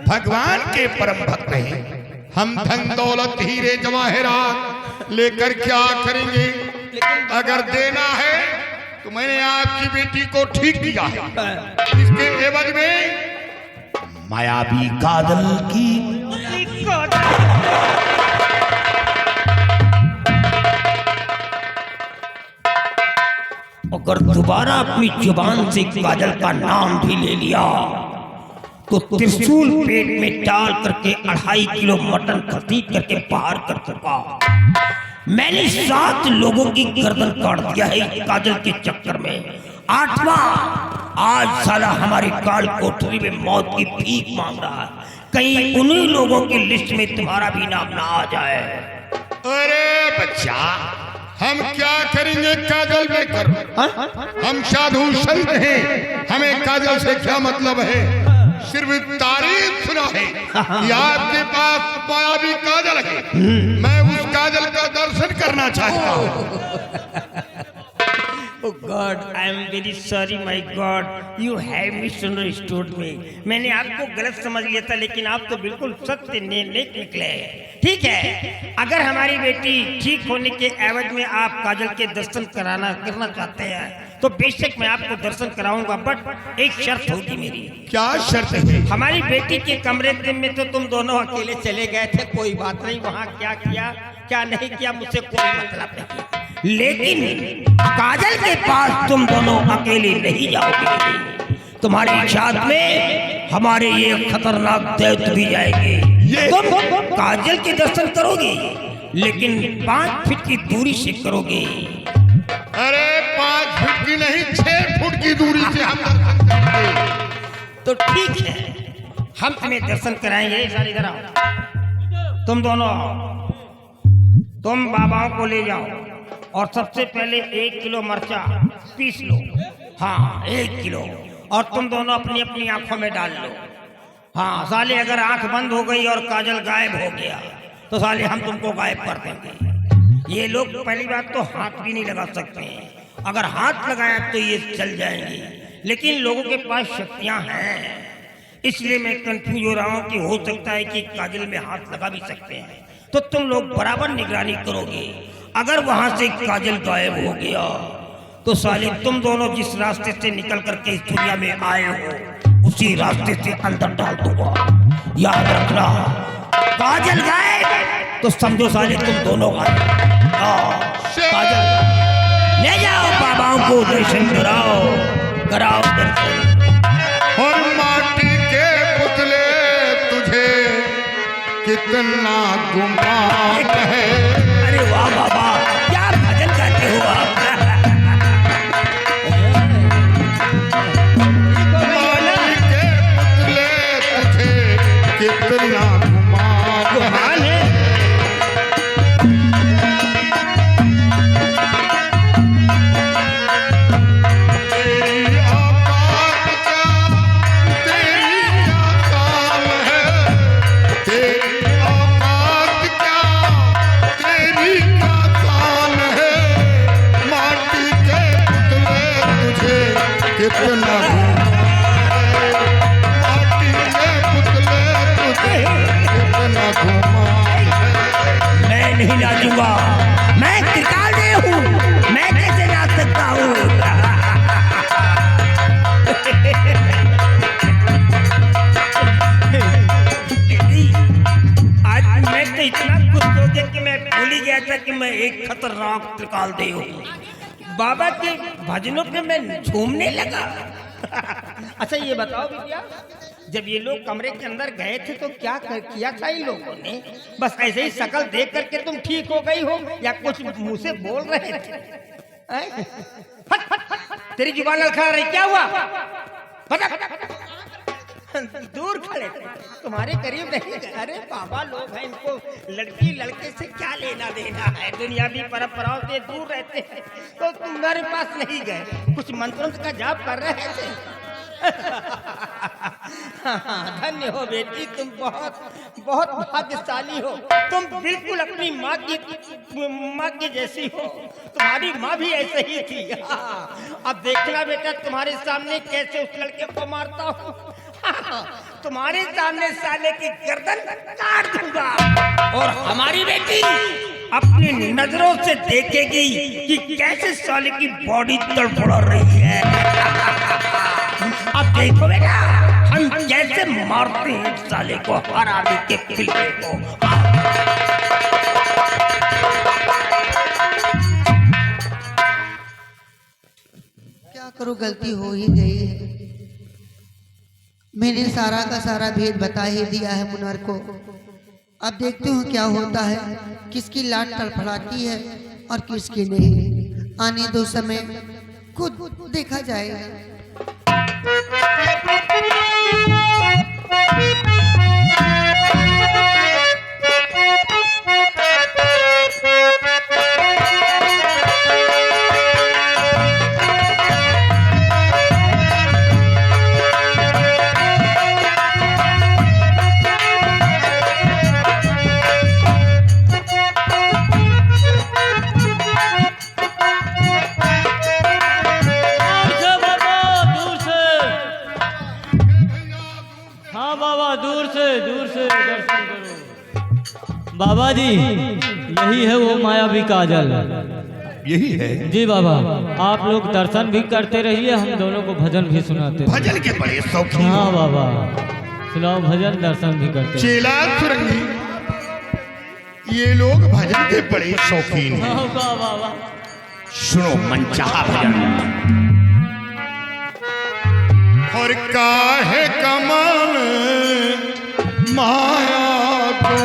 भगवान के परम भक्त हैं। हम धन दौलत हीरे जवाहरात लेकर क्या करेंगे? अगर देना है तो मैंने आपकी बेटी को ठीक किया है, इसके एवज में मायावी काजल की अगर दोबारा अपनी जुबान से काजल का नाम भी ले लिया तो त्रिशूल पेट में डाल करके 2.5 किलो मटन खरीद करके बाहर कर चुका। मैंने 7 लोगों की गर्दन काट दिया है काजल के चक्कर में। 8वां आज साला हमारी काल कोठरी में मौत की भीख मांग रहा है। कहीं उन्हीं लोगों की लिस्ट में तुम्हारा भी नाम ना आ जाए। अरे बच्चा, हम क्या करेंगे काजल में कर? हम साधु संत हैं, हमें काजल से क्या मतलब है? सिर्फ तारीफ सुना है कि आपके पास मायावी काजल है। मैं उस काजल का दर्शन करना चाहता हूँ। Oh God, I am very sorry, my God. You have misunderstood me. मैंने आपको गलत समझ लिया था, लेकिन आप तो बिल्कुल सत्य नेक निकले। ठीक है, अगर हमारी बेटी ठीक होने के एवज में आप काजल के दर्शन करना चाहते हैं तो बेशक मैं आपको दर्शन कराऊंगा, बट एक शर्त होगी मेरी। क्या शर्त है? हमारी बेटी के कमरे में तो तुम दोनों अकेले चले गए थे, कोई बात नहीं, वहाँ क्या किया क्या नहीं किया मुझसे कोई मतलब नहीं, लेकिन काजल के पास तुम दोनों अकेले नहीं जाओगे। तुम्हारी साथ में हमारे ये खतरनाक दैत्य भी जाएंगे। तुम काजल के दर्शन करोगे, लेकिन 5 फीट की दूरी से करोगे। अरे 5 फीट की नहीं, 6 फुट की दूरी से हम दर्शन करेंगे। तो ठीक है, हम तुम्हें दर्शन कराएंगे। सारी इधर आओ, तुम दोनों आओ। तुम बाबाओं को ले जाओ और सबसे पहले 1 किलो मर्चा पीस लो। हाँ 1 किलो, और तुम दोनों अपनी अपनी आंखों में डाल लो। हाँ साले, अगर आंख बंद हो गई और काजल गायब हो गया तो साले हम तुमको गायब कर देंगे। ये लोग पहली बात तो हाथ भी नहीं लगा सकते हैं, अगर हाथ लगाया तो ये चल जाएंगे, लेकिन लोगों के पास शक्तियां हैं, इसलिए मैं कंफ्यूज हो रहा हूँ कि हो सकता है कि काजल में हाथ लगा भी सकते हैं। तो तुम लोग बराबर निगरानी करोगे। अगर वहां से काजल गायब हो गया तो साले तुम दोनों जिस रास्ते से निकल करके इस दुनिया में आए हो उसी रास्ते से अंदर डाल दूंगा। याद रखना, काजल गायब तो समझो साले तुम दोनों गायब। काजल ले जाओ, बाबाओं को दर्शन कराओ दर्शन। और माटी के पुतले तुझे कितना गुमान है। अरे वाह बाबा, क्या भजन गाते हो आप। माटी के पुतले तुझे कितना गुमान है। गया था कि मैं एक खतरनाक त्रिकाल देव हूँ। बाबा के भजनों पे मैं झूमने लगा। अच्छा ये बताओ विद्या, जब ये लोग कमरे के अंदर गए थे तो क्या किया था इन लोगों ने? बस ऐसे ही शक्ल देख करके तुम ठीक हो गई हो या कुछ मुंह से बोल रहे थे? फट फट फट, तेरी जुबान लड़खड़ा रही, क्या हुआ? दूर खड़े थे, तुम्हारे करीब नहीं गए। अरे बाबा लोग हैं, इनको लड़की लड़के से क्या लेना देना है? दुनियावी परंपराओं से दूर रहते हैं तो तुम्हारे पास नहीं गए, कुछ मंत्रों का जाप कर रहे थे। धन्य हो बेटी, तुम बहुत बहुत भाग्यशाली हो। तुम बिल्कुल अपनी माँ की जैसी हो। तुम्हारी माँ भी ऐसे ही थी। अब देखना बेटा, तुम्हारे सामने कैसे उस लड़के को मारता हूँ। तुम्हारे सामने साले की गर्दन काट दूंगा और हमारी बेटी अपनी नजरों से देखेगी कि कैसे साले की बॉडी तड़फड़ा रही है। अब देखो बेटा, हम कैसे मारते हैं साले को, हरामी के पिल्ले को। क्या करूं, गलती हो ही गई है। मैंने सारा का सारा भेद बता ही दिया है मुनवर को। अब देखते हो क्या होता है, किसकी लाट तड़फड़ाती है और किसकी नहीं। आने दो समय, खुद देखा जाएगा। बाबा जी, यही है वो मायावी काजल। यही है जी बाबा, आप लोग दर्शन भी करते रहिए, हम दोनों को भजन भी सुनाते रहिए। भजन के बड़े शौकीन। हाँ बाबा, सुनाओ भजन, दर्शन भी करते। चेला सुरंगी, ये लोग भजन के बड़े शौकीन हैं। हाँ बाबा, सुनो मनचाहा भजन। और काहे कमान माया को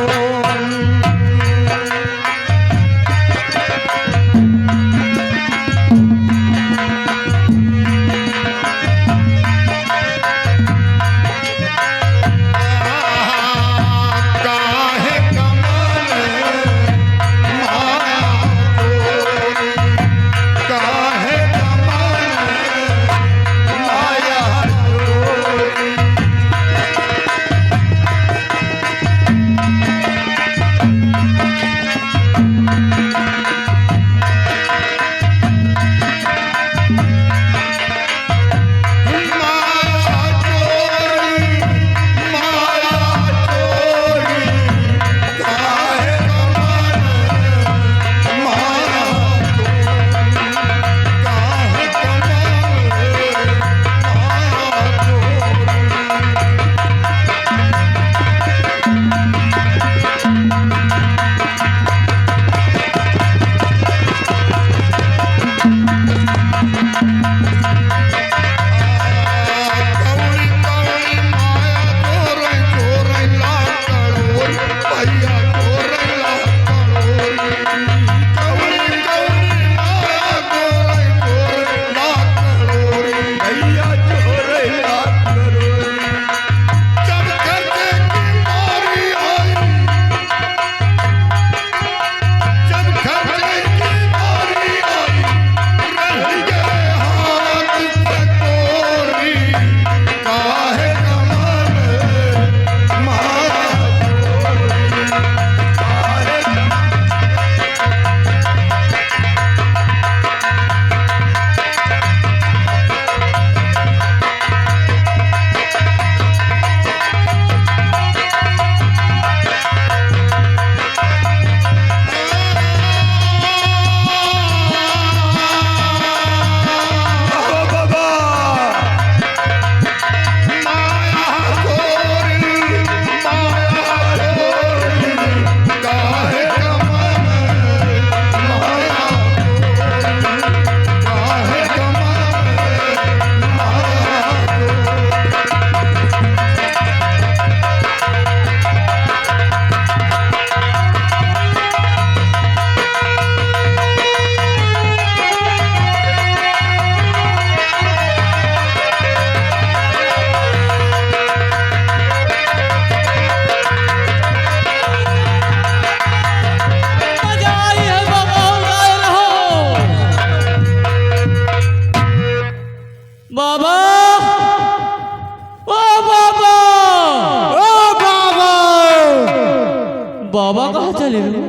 बाबा कहाँ चले गए?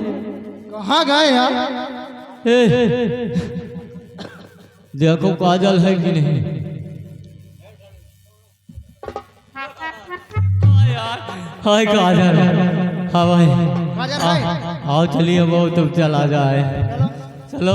कहाँ गए यार? देखो काजल है कि नहीं? हाय काजल, हाँ भाई आओ चलिए वो तुम चला जाए। चलो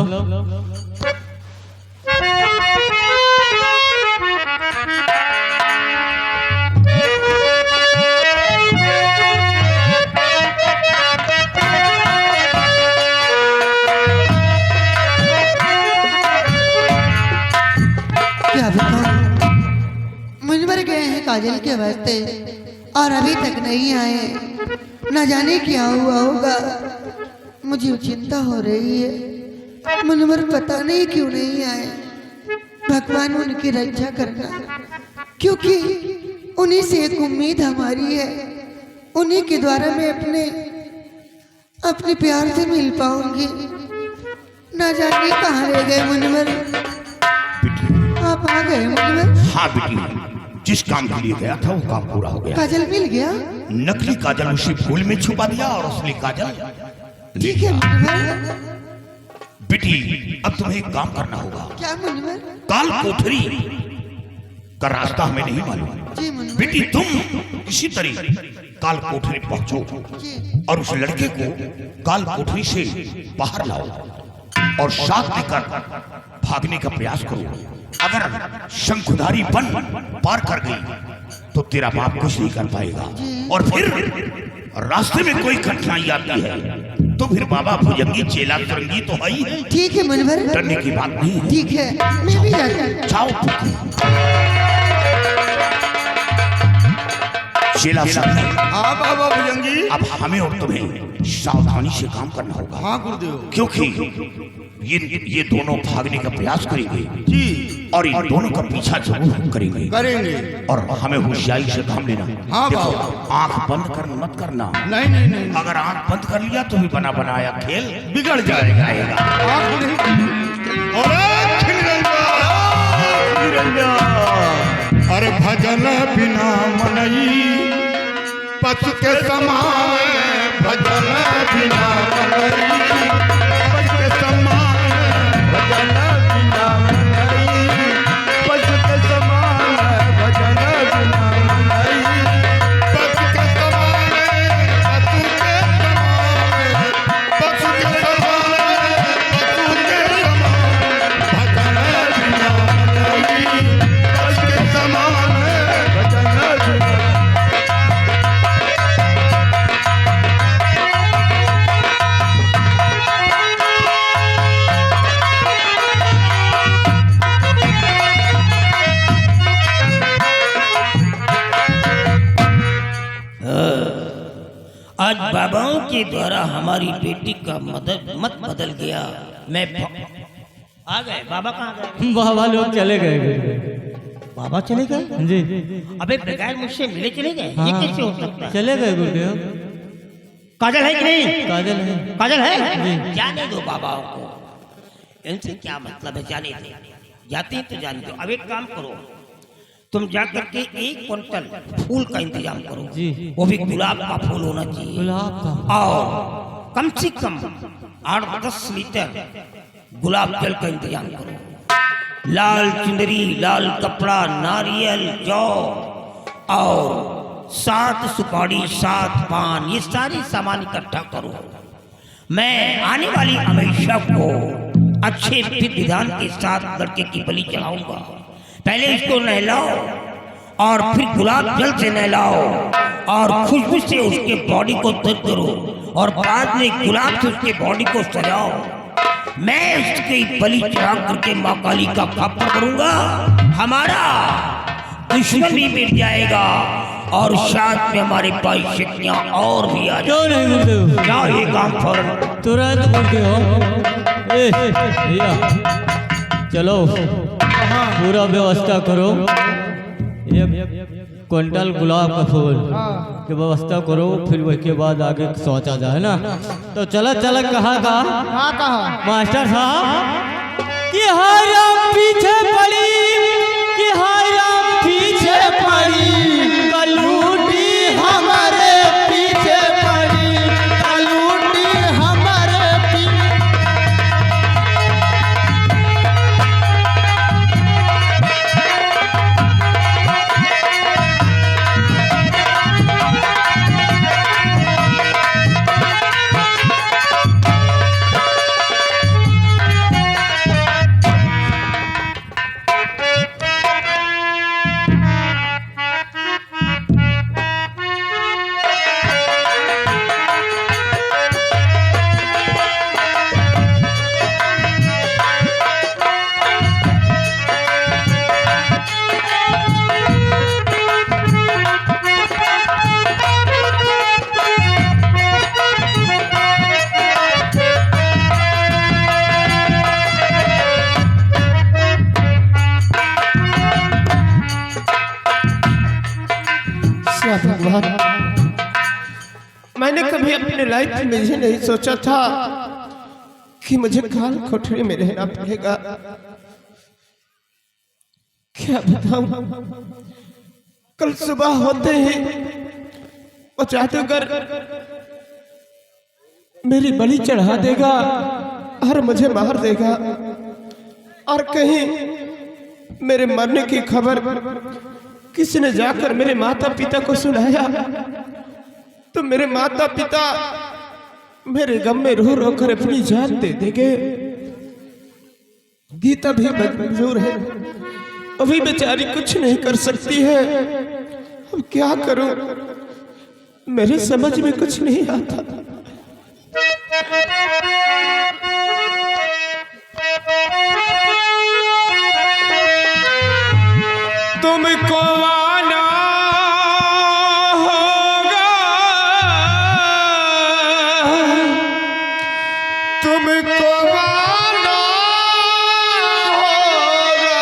क्या बताऊं, मुनवर गए हैं काजल के वास्ते और अभी तक नहीं आए। न जाने क्या हुआ होगा, मुझे चिंता हो रही है। मुनवर पता नहीं क्यों नहीं आए। भगवान उनकी रक्षा करना, क्योंकि उन्हीं से एक उम्मीद हमारी है। उन्हीं के द्वारा मैं अपने प्यार से मिल पाऊंगी। न जाने कहाँ रह गए मुनवर। आप आ गए मुनवर? हाँ बेटी, जिस काम के लिए गया था वो काम पूरा हो गया। काजल मिल गया? नकली काजल उसी फूल में छुपा दिया और असली काजल ठीक है मुनवर। बेटी, अब तुम्हें एक काम करना होगा। क्या मुनवर? काल कोठरी का रास्ता हमें नहीं मालूम। जी मुनवर। बेटी, तुम इसी तरह काल कोठरी पहुंचो जी और उस लड़के को काल कोठरी से बाहर लाओ और साथ लेकर भागने का प्रयास करो। अगर शंखुधारी वन पार कर गई तो तेरा बाप कुछ नहीं कर पाएगा, और फिर रास्ते में कोई कठिनाई आती है तो फिर बाबा भुजंगी चेला सुरंगी तो है ही है। ठीक है मुनवर, डरने की बात नहीं है। ठीक है, मैं भी जाता हूं। जाओ चेला सुरंगी, हाँ बाबा भुजंगी। अब हमें और तुम्हें सावधानी से काम करना होगा, हाँ गुरुदेव। क्योंकि ये दोनों भागने का प्रयास करेंगे जी, और इन दोनों का पीछा जरूर करेंगे। करेंगे। और हमें होशियारी से काम लेना। हाँ देखो, बाबा। आंख बंद कर मत करना। नहीं नहीं नहीं, अगर आंख बंद कर लिया तो भी बना बनाया खेल बिगड़ जाएगा। आप नहीं। अरे खिलरंगा, अरे भजन बिना मनई पशु के समान, भजन बिना मनई पशु के समान, भजन बिना मनई पशु के समान, भजन बिना मनई पशु के समान, पशु के समान, पशु के समान, पशु के समान, भजन बिना मनई पशु के समान, भजन बिना। आज बाबाओं के द्वारा हमारी बेटी का मत बदल गया। मैं आ गए। बाबा कहाँ गए? बाबा लोग चले गए। बाबा चले गए? जी अबे बगैर मुझसे मिले चले गए? हाँ, ये कैसे हो सकता है? चले गए गुरुदेव। काजल है कि नहीं? काजल है। काजल है? जी। जाने दो बाबाओं को, इनसे क्या मतलब है? जाने दो, जाते हैं तो जाने दो। अब एक काम करो, तुम जाकर के 1 क्विंटल फूल का इंतजाम करो। जी। वो भी गुलाब का फूल होना चाहिए। गुलाब का? और कम से कम 8-10 लीटर गुलाब जल का इंतजाम करो। लाल चुनरी, लाल कपड़ा, नारियल, जौ और 7 सुपारी, 7 पान, ये सारी सामान इकट्ठा करो। मैं आने वाली अमेशा को अच्छे विधान के साथ लड़के की बलि चढ़ाऊंगा। पहले इसको नहलाओ और फिर गुलाब जल से नहलाओ और खुशबू से उसके बॉडी को तर करो और बाद में गुलाब से उसके बॉडी को सजाओ। मैं इसकी बलि चढ़ा करके माँ काली का खापर करूंगा। हमारा दुश्मन भी मिट जाएगा और साथ में हमारे पास शक्तियां और भी आ क्यों जाएंगी। नहीं गुरुदेव? क्या ये काम फौरन तुरंत गुरुदेव। भैया चलो पूरा व्यवस्था करो। 1 क्विंटल गुलाब का फूल की व्यवस्था करो, फिर उसके बाद आगे सोचा जाए ना। तो चला चला कहा मास्टर साहब कि हर पीछे पड़ी, कि हर पीछे पड़ी, कलूटी हमारे पीछे पड़ी, अच्छा भगवान, मैंने कभी अपने लाइफ में ये नहीं सोचा था कि मुझे काल कोठरी में रहना पड़ेगा। क्या बताऊं, कल सुबह होते ही वो जादूगर मेरी बलि चढ़ा देगा और मुझे मार देगा, और कहीं मेरे मरने की खबर किसी ने जाकर मेरे माता पिता को सुनाया तो मेरे माता पिता मेरे गम में रो रो कर अपनी जान दे देंगे। गीता भी मंजूर है, अभी बेचारी कुछ नहीं कर सकती है। अब क्या करूं, मेरे समझ में कुछ नहीं आता। तुमको आना होगा, तुमको आना होगा,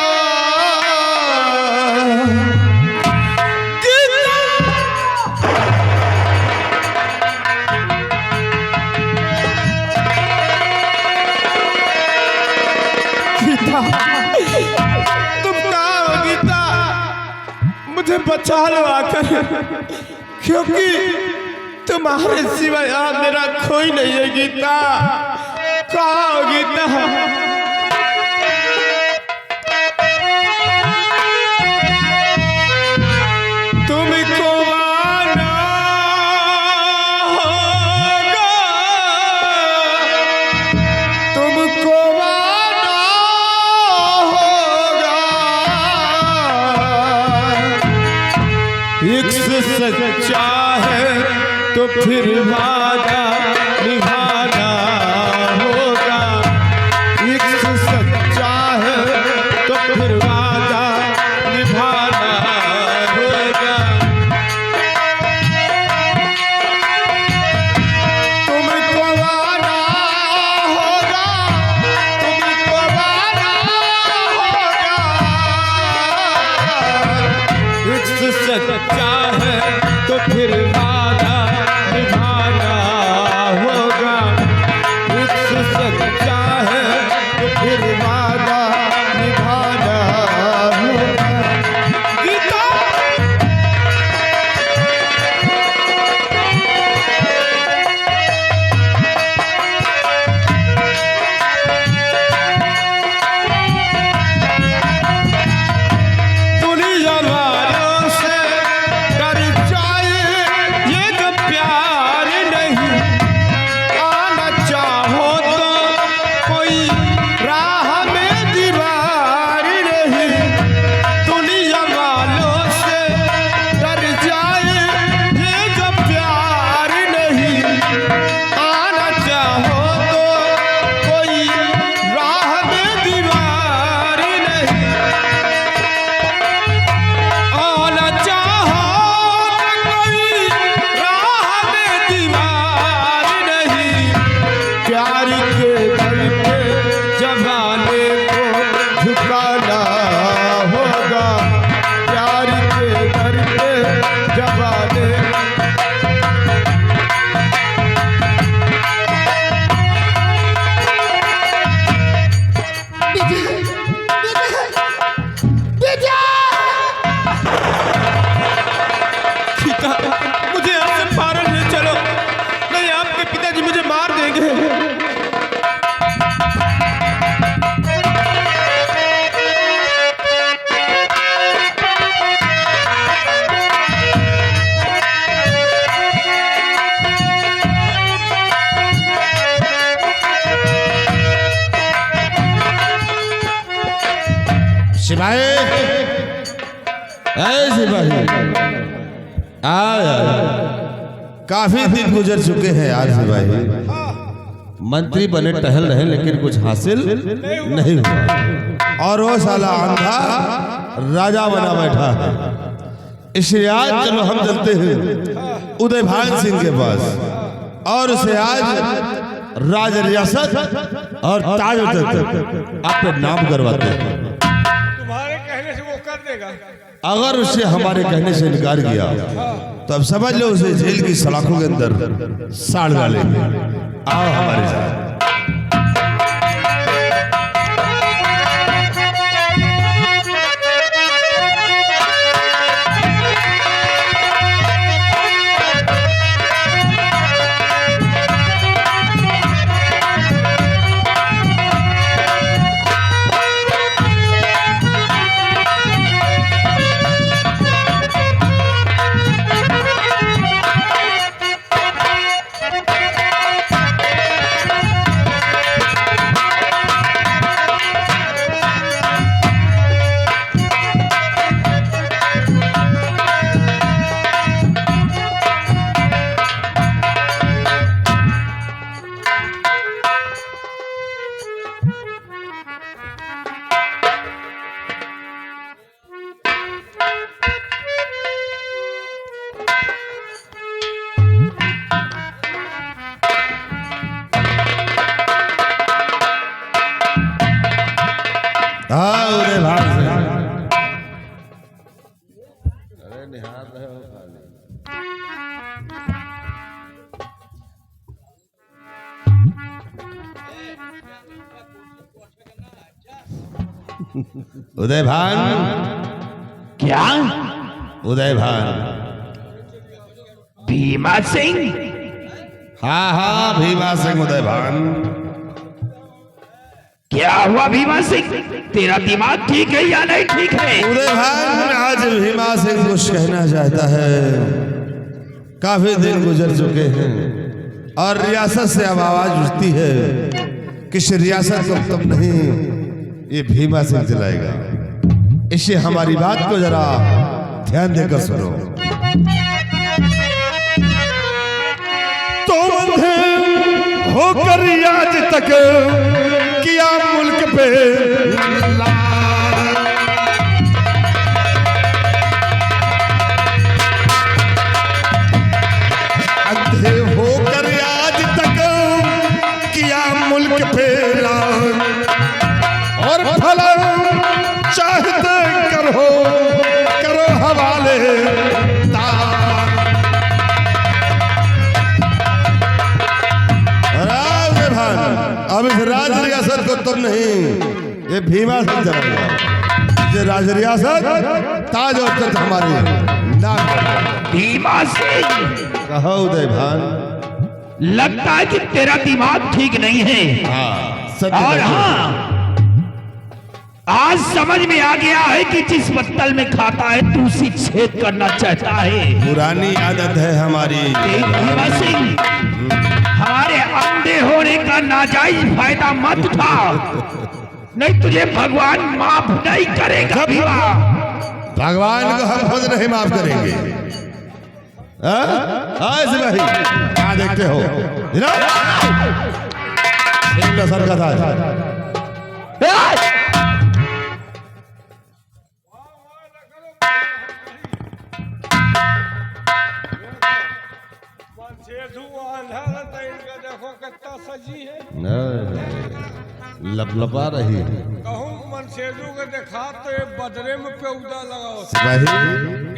गीता, तुम कहाँ हो गीता? मुझे बचा लो आकर, क्योंकि तुम्हारे सिवाय मेरा कोई नहीं है। गीता, कहाँ हो गीता? तुमको आना होगा, तुमको आना होगा, इश्क सच्चा है तो फिर वादा निभाना होगा। इश्क सच्चा है तो फिर वादा निभाना होगा। तुमको आना होगा, तुमको आना होगा, इश्क सच्चा है तो फिर वादा निभाना होगा। इश्क सच्चा है तो फिर वादा निभाना होगा। गीता, दुनिया वालों से डर जाए ये जो प्यार नहीं, आना चाहो तो कोई राह में दीवार नहीं। दुनिया वालों से डर जाए ये जो प्यार नहीं, आना चाहो तो कोई राह में दीवार नहीं। आना चाहो तो कोई राह में दीवार नहीं। प्यार के दर पे जमाने को झुकाना होगा। प्यार के दर पे जमाने पिता, मुझे यहाँ से पार ले चलो, नहीं आपके पिताजी मुझे मार देंगे। सिपाही, ऐ सिपाही, काफी दिन गुजर चुके हैं यार सिपाही। मंत्री बने टहल रहे लेकिन कुछ हासिल नहीं हुआ, और वो साला अंधा राजा बना बैठा है। इसलिए आज चलो हम चलते हैं उदयभान सिंह के पास, और उसे आज राज रियासत और ताज तख्त आपके नाम करवाते हैं। तुम्हारे कहने से वो कर देगा। अगर उसने हमारे कहने से इनकार किया तो अब समझ लो उसे जेल की सलाखों के अंदर साड़ डालेंगे। आओ हमारे साथ। उदय भान। क्या? उदय भान। भीमा सिंह? हाँ हाँ भीमा सिंह उदय भान। क्या हुआ भीमा सिंह? तेरा दिमाग ठीक है या नहीं ठीक है? उदय भान आज भीमा सिंह कुछ कहना चाहता है। काफी दिन गुजर चुके हैं और रियासत से अब आवाज उठती है कि रियासत को तब नहीं ये भीमा सिंह चलाएगा। इसे हमारी बात को जरा ध्यान देकर सुनो। तो होकर आज तक किया मुल्क पे अंधे होकर आज तक किया मुल्क पे और भला चाहते करो हवाले अब इस राज रियासत को तुम नहीं ये भीमा सिंह चलाएगा। ये राज रियासत ताज और तख्त हमारे नाम। भीमा सिंह कहो उदय भान। लगता है कि तेरा दिमाग ठीक नहीं है। और हाँ आज समझ में आ गया है कि जिस पत्तल में खाता है तू उसी छेद करना चाहता है। पुरानी आदत है हमारी। भीमा सिंह हमारे अंधे होने का नाजायज फायदा मत उठा, नहीं तुझे भगवान माफ नहीं करेगा। भीमा भगवान को हम खुद नहीं माफ करेंगे। सिपाही क्या देखते हो? सर का था देखो कितना सजी है, लपलपा रही है। कहूँ मनसेजू के देखा तो ये बदरे में पेउदा लगाओ। सिपाही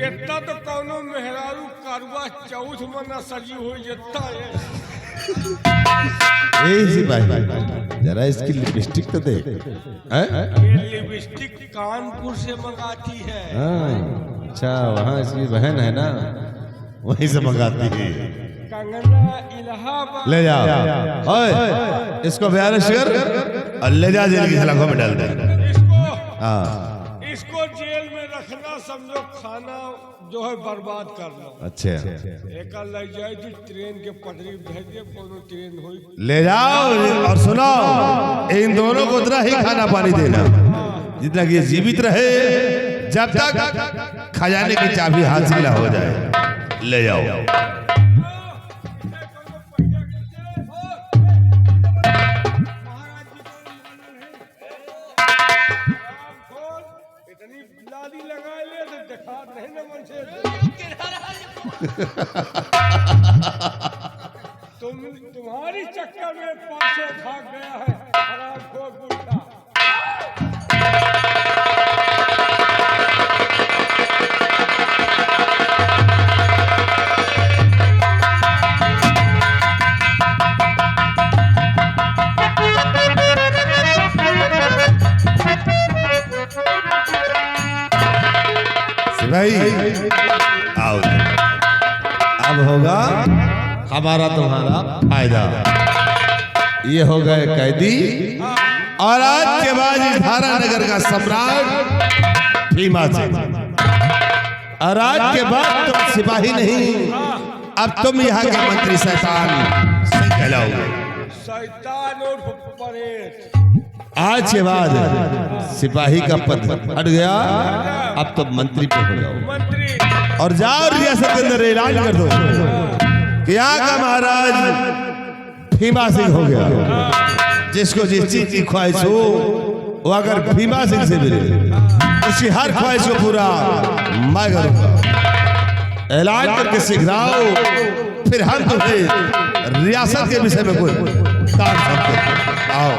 इतना तो कौनो मेहरारू कारुआ चौथ में न सजी हुई जितना ये सिपाही जरा इसकी लिपस्टिक तो देख। ये लिपस्टिक कानपुर से मंगाती है। अच्छा वहाँ इसकी बहन है ना, वहीं से मंगाती है। कंगना इलाहाबाद ले जाओ। ओए इसको बयान कर और ले जा जेल की सलाखों में डाल दे। इसको जेल में रखना समझो खाना जो है बर्बाद करना। अच्छा एक ले जाए थी ट्रेन के पटरी भेज दे, कोनो ट्रेन हुई ले जाओ और सुनो इन दोनों को उतना ही खाना पानी देना जितना कि ये जीवित रहे, जब तक खजाने की चाबी हासिल ना हो जाए। ले जाओ। तुम्हारी चक्कर में पासे भाग गया है खराब खो गुंडा। अब होगा हमारा तुम्हारा फायदा। ये हो गए कैदी और आज के बाद इस धारा नगर का सम्राट भीमा सिंह। और आज के बाद तुम सिपाही नहीं, अब तुम यहाँ के मंत्री शैतान सिंह कहलाओगे। शैतान और परेश। आज के बाद सिपाही का पद हट गया, अब तुम मंत्री पे हो जाओ। मंत्री और जाओ रियासत के अंदर ऐलान कर दो कि यहाँ का महाराज भीमा सिंह हो गया। जिसको जिस चीज की ख्वाहिश हो वो अगर भीमा सिंह से मिले उसकी हर ख्वाहिश को पूरा मैं करूंगा। ऐलान करके सिखलाओ, फिर हम तुम्हें रियासत के विषय में कोई काम करते। आओ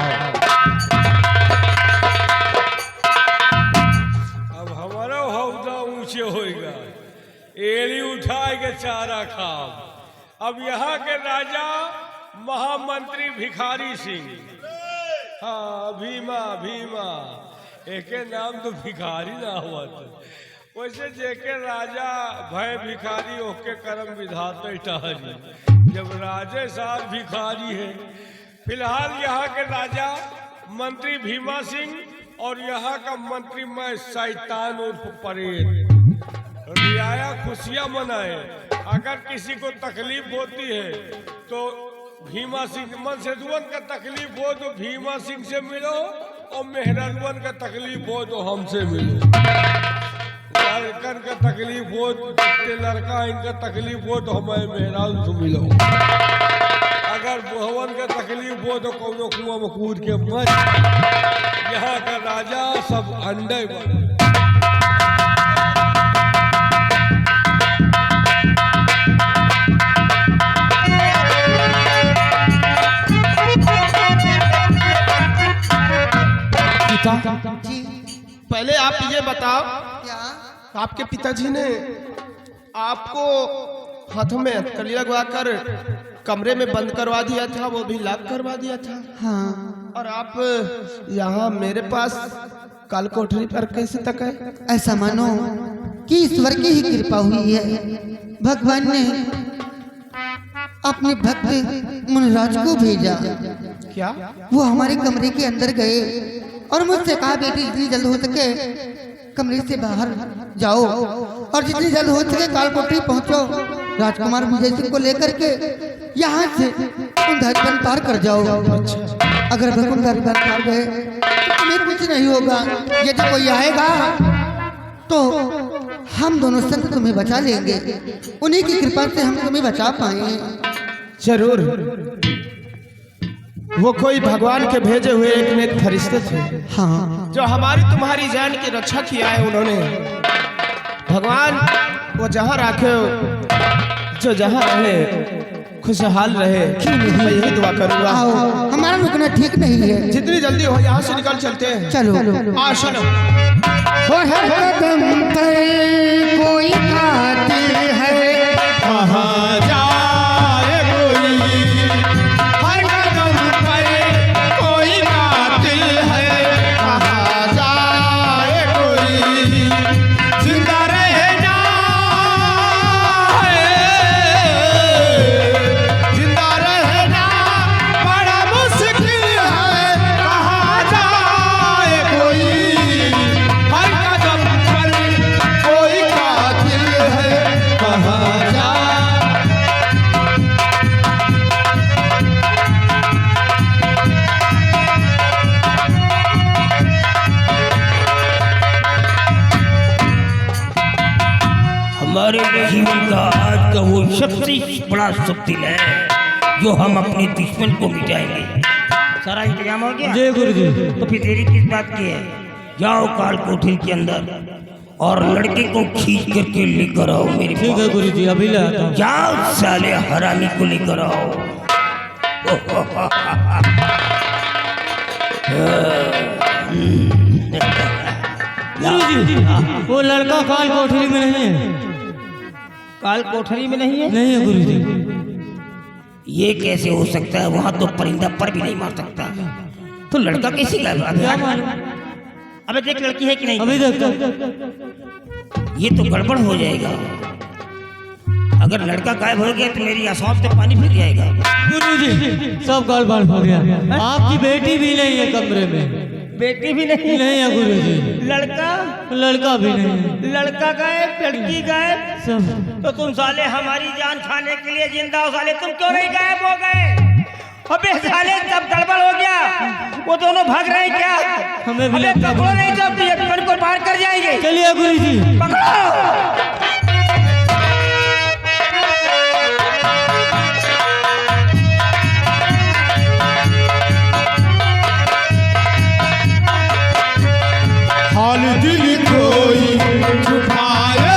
अब हमारा हौदा ऊंचे होएगा, एड़ी उठाए के चारा खाओ। अब यहाँ के राजा महामंत्री भिखारी सिंह, हाँ भीमा भीमा एक नाम तो भिखारी ना हुआ तो वैसे जेके राजा भय भिखारी ओके कर्म विधाते टहरी। जब राजे साल भिखारी है। फिलहाल यहाँ के राजा मंत्री भीमा सिंह और यहाँ का मंत्री मैं शैतान उर्फ परेश। रियाया खुशियाँ मनाए। अगर किसी को तकलीफ होती है तो भीमा सिंह, मन से दुवन का तकलीफ हो तो भीमा सिंह से मिलो, और मेहरान का तकलीफ हो तो हमसे मिलो। लड़कन का तकलीफ हो, लड़का इनका तकलीफ हो तो हमारे मेहरान से मिलो। अगर भवन का तकलीफ हो तो कौनो कुआं में कूद के मर। यहाँ का राजा सब अंडे बने। जी पहले आप ये बताओ, क्या? आपके पिताजी ने आपको हाथों में हथकड़ी लगवाकर कमरे में बंद करवा दिया था, वो भी लॉक करवा दिया था। हाँ, और आप यहाँ मेरे पास काल कोठरी पर कैसे तक है? ऐसा मानो कि ईश्वर की ही कृपा हुई है। भगवान ने अपने भक्त मुनराज को भेजा। क्या? वो हमारे कमरे के अंदर गए और मुझसे कहा, बेटी जितनी जल्द हो सके कमरे से बाहर जाओ और जितनी जल्द हो सके काल कोठरी पहुंचो। राजकुमार विजय सिंह को लेकर के यहाँ से कुंधारी बन पार कर जाओ। अगर वह कुंधारी बन पार गए तो तुम्हें कुछ नहीं होगा। यदि कोई आएगा तो हम दोनों संत तुम्हें बचा लेंगे। उन्हीं की कृपा से हम तुम्हें बचा पाएंगे। जरूर, वो कोई भगवान के भेजे हुए एक नेक फरिश्ते थे। हाँ, जो हमारी तुम्हारी जान की रक्षा किया है उन्होंने। भगवान वो जहाँ रखे, जो जहाँ रहे खुशहाल रहे। मैं यही दुआ करूंगा। आओ, हमारा रुकना ठीक नहीं है। जितनी जल्दी हो यहाँ से निकल चलते हैं। चलो। आ चलो। कदम पर कोई कातिल है, कहाँ जाए कोई, हर कदम पर कोई कातिल है। कहाँ जाए कोई, जिंदा रहना है, जिंदा रहना बड़ा मुश्किल है। कहाँ जाए कोई, हर कदम पर कोई कातिल है। कहाँ जाए। हमारे जीवन का आज का वो सबसे बड़ा शक्ति है जो हम अपने दुश्मन को मिटाएंगे। सारा इंतजाम हो गया? जय गुरु जी। तो फिर देरी किस बात की है? जाओ काल कोठरी के अंदर और लड़के को खींच करके लेकर आओ मेरे ठीक है पास। गुरु जी, अभी ले आता हूँ। जाओ साले हरामी को लेकर आओ। गुरु जी, वो लड़का काल कोठरी में नहीं है। काल कोठरी में नहीं है? नहीं है गुरु जी। ये कैसे हो सकता है? वहां तो परिंदा पर भी नहीं मार सकता, तो लड़का कैसे गया? क्या मालूम, अबे देख लड़की है कि नहीं? अभी देखता हूँ। ये तो गड़बड़ हो जाएगा। अगर लड़का गायब हो गया तो मेरी आसाम से पानी फिर जाएगा। गुरुजी सब गड़बड़ हो गया, आपकी बेटी भी नहीं है कमरे में। बेटी भी नहीं नहीं है गुरुजी। लड़का लड़का भी नहीं है। लड़का गायब, लड़की गायब। सब तो तुम साले हमारी जान खाने के लिए जिंदा हो साले, तुम क्यों नहीं गायब हो गए? अबे साले सब गड़बड़ हो गया, वो दोनों भाग रहे हैं क्या? हमें भी अबे लगता है। पकड़ो नहीं तो ये पेड़ को पार कर जाएंगे। चलिए गुरुजी। पकड़ो। हाल दिल कोई छुपाए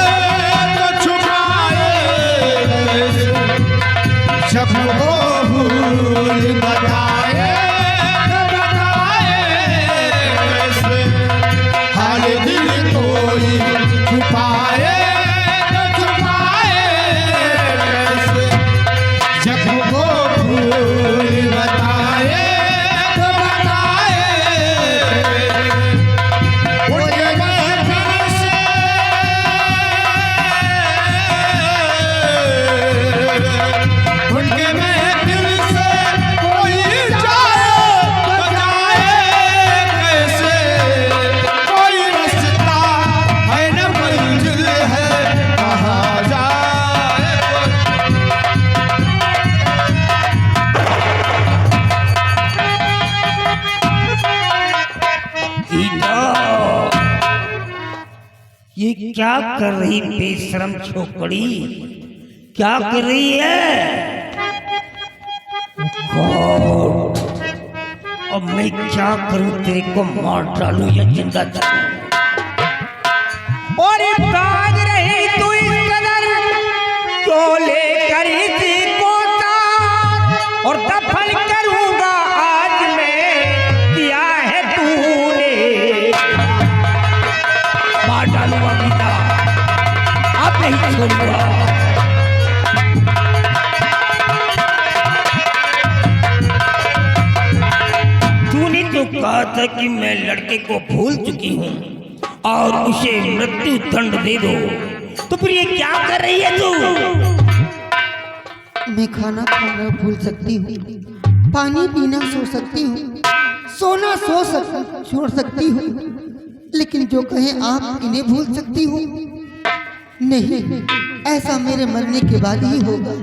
तो छुपाए, जब वो भूल बताए तो बताए कैसे। हाल दिल कोई छुपाए तो छुपाए कैसे, जब वो भूल बताए तो बताए। ये क्या कर रही बेशरम छोकरी, क्या कर रही है? गॉड, अब मैं क्या करूं? तेरे को मार डालूं या जिंदा डालूं? और ये भाग रही तू इस कदर, क्यों लेकर इसी को साथ, और दफन करूंगा आज मैं, किया है तूने। मार डालूंगा गीता, अब नहीं छोड़ूंगा। तूने तो कहा था कि मैं लड़के को भूल चुकी हूँ और उसे मृत्यु दंड दे दो, तो फिर ये क्या कर रही है तू? मैं खाना खाना भूल सकती हूँ, पानी पीना सो सकती हूँ, सोना छोड़ सकती हूँ, लेकिन जो कहे आप इन्हें भूल सकती हूँ? नहीं, ऐसा मेरे मरने के बाद ही होगा।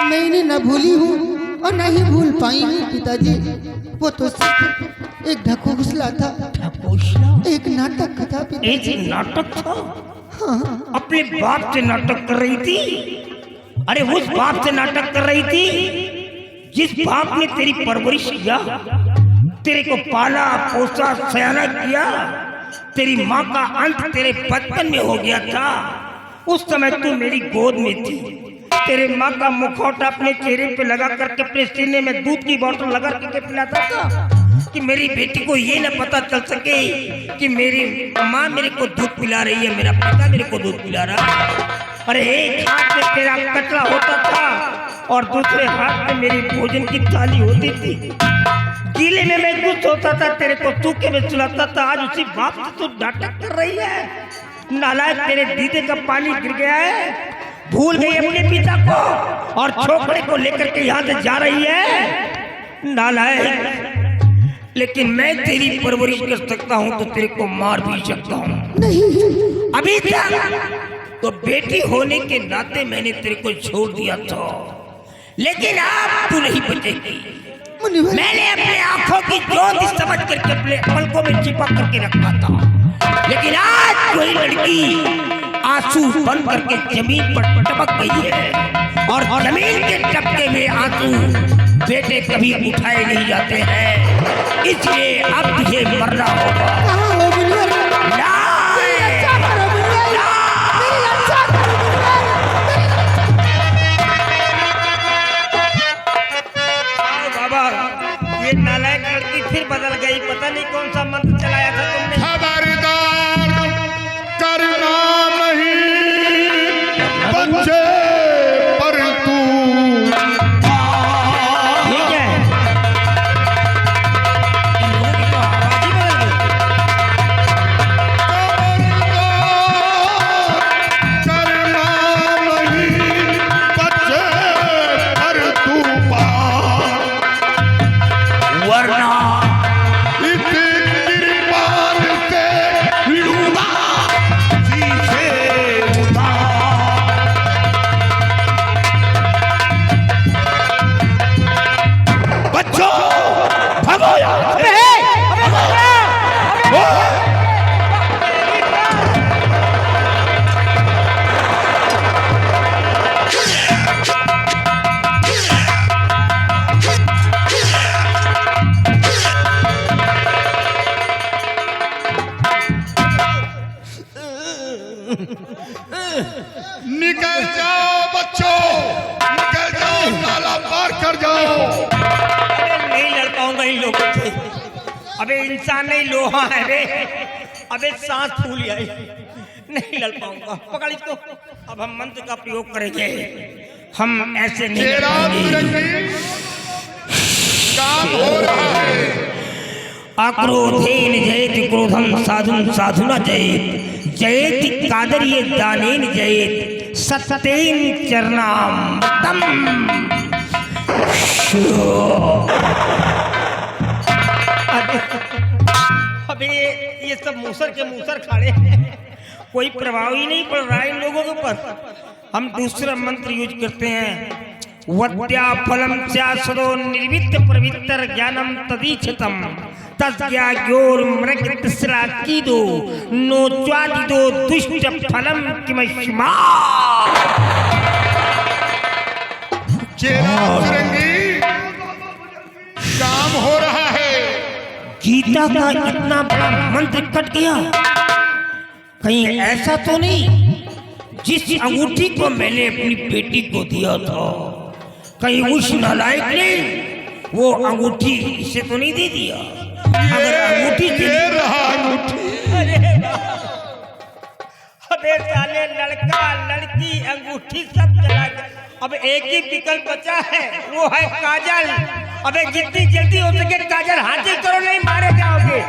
मैं इन्हें न भूली हूँ और न ही भूल पाई हूँ पिताजी। वो तो सिर्फ एक ढकोसला था, एक नाटक था पिताजी। एक नाटक था? हाँ। अपने बाप से नाटक कर रही थी? अरे उस बाप से नाटक कर रही थी जिस बाप ने तेरी परवरिश किया, तेरे को पाला पोसा सयाना किया। तेरी माँ का अंत तेरे बचपन में हो गया था, उस समय तू मेरी गोद में थी। तेरे माँ का मुखौटा अपने चेहरे पे लगा करके अपने सीने में दूध की बोतल लगा करके पिलाता था कि मेरी बेटी को ये न पता चल सके कि मेरी माँ मेरे को दूध पिला रही है, मेरा पिता मेरे को दूध पिला रहा है। अरे एक हाथ में तेरा कचरा होता था और दूसरे हाथ में मेरी भोजन की थाली होती थी। गीले में मैं कुछ होता था, तेरे को सूखे में सुलाता था। आज उसी बाप से तू नाटक कर रही है। नालायक, तेरे दीदे का पानी गिर गया है, भूल गई अपने पिता को और छोकरे को लेकर के यहाँ से जा रही है। नालायक, लेकिन मैं तेरी परवरिश कर सकता हूँ तो तेरे को मार भी सकता हूँ। अभी तक तो बेटी होने के नाते मैंने तेरे को छोड़ दिया था, लेकिन अब तू नहीं बचेगी। मैंने अपने आंखों की ज्योति समझ करके अपने पलकों में चिपक करके रखा था, लेकिन आज कोई लड़की आंसू बन करके जमीन पर टपक गई है और जमीन के टपके में आंसू बेटे कभी उठाए नहीं जाते हैं, इसलिए अब तुझे मरना होगा। ये नालायक लड़की फिर बदल गई, पता नहीं कौन सा मंत्र चलाया था तुमने। खबरदार, करना नहीं बच्चे पर तू। ठीक है, इन लोगों की तो आवाज ही बदल गई। अबे इंसान नहीं लोहा है रे। अबे सांस फूल आई, नहीं लड़ पाऊंगा। पकड़ इसको। अब हम मंत्र का प्रयोग करेंगे। हम ऐसे नहीं चेला सुरंगी काम हो रहा है। अक्रोधेन जयति क्रोधम साधुन साधुना जयेत जयति कादर्ये दानेन जयेत सत्येन चरणामृतम। अबे ये सब मूसर के मूसर खड़े हैं, कोई प्रभाव ही नहीं पड़ रहा है इन लोगों के ऊपर। हम दूसरा मंत्र यूज करते हैं। वद्या फलम स्यासदो निर्वित्त प्रवित्तर ज्ञानम तदीक्षतम तस्ज्ञाग्योर मृग तिस्रा कीदो नोच्वादिदो दुष्ट फलम किमश्मा। चेला सुरंगी काम हो रहा है। गीता का इतना बड़ा मंत्र कट गया, कहीं ऐसा तो नहीं जिस अंगूठी को मैंने अपनी बेटी को दिया था, कहीं उस नालायक ने वो अंगूठी इसे तो नहीं दे दिया? अगर अंगूठी ये रहा अंगूठी। अबे साले लड़का लड़की अंगूठी सब चला गया। अब एक ही विकल्प बचा है, वो है काजल। अबे जितनी जल्दी हो सके काजल हासिल करो, नहीं मारे जाओगे।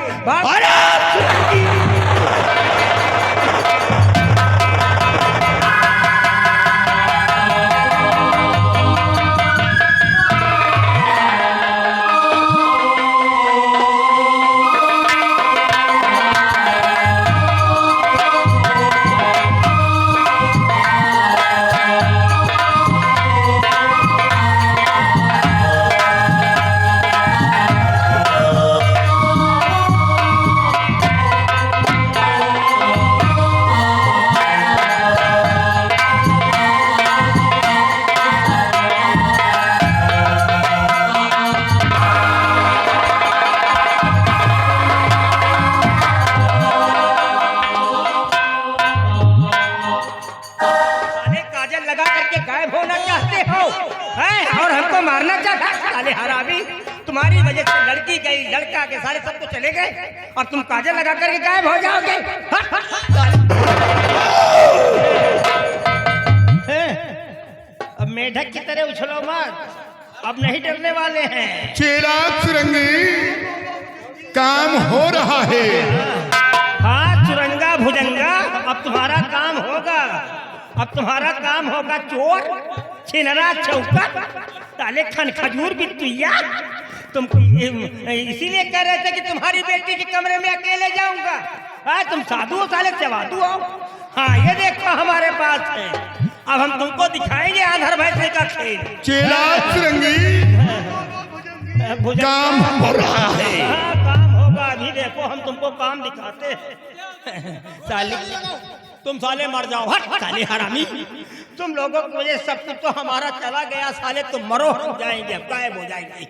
तुम्हारी वजह से लड़की गई, लड़का के सारे सब तो चले गए और तुम काजल लगा करके गायब हो जाओगे। अब मेढक की तरह उछलो मत, अब नहीं डरने वाले हैं। चेला सुरंगी काम हो रहा है। हाँ चुरंगा भुजंगा, अब तुम्हारा काम होगा। अब तुम्हारा काम होगा चोर छिनरा चौका ताले खन खजूर बिट्टिया। तुम इसीलिए कह रहे थे कि तुम्हारी बेटी के कमरे में अकेले जाऊंगा। हाँ तुम साधु हो साले चवादू हो। हाँ ये देखो हमारे पास है, अब हम तुमको दिखाएंगे आंधर भैंसे का खेल। चेला सुरंगी काम हो रहा है। हाँ काम होगा, अभी देखो हम तुमको काम दिखाते हैं। साले तुम साले मर जाओ, हट साले हरामी। तुम लोगों की वजह सब कुछ तो हमारा चला गया। साले तुम मरो, हम जाएंगे, गायब हो जाएंगे।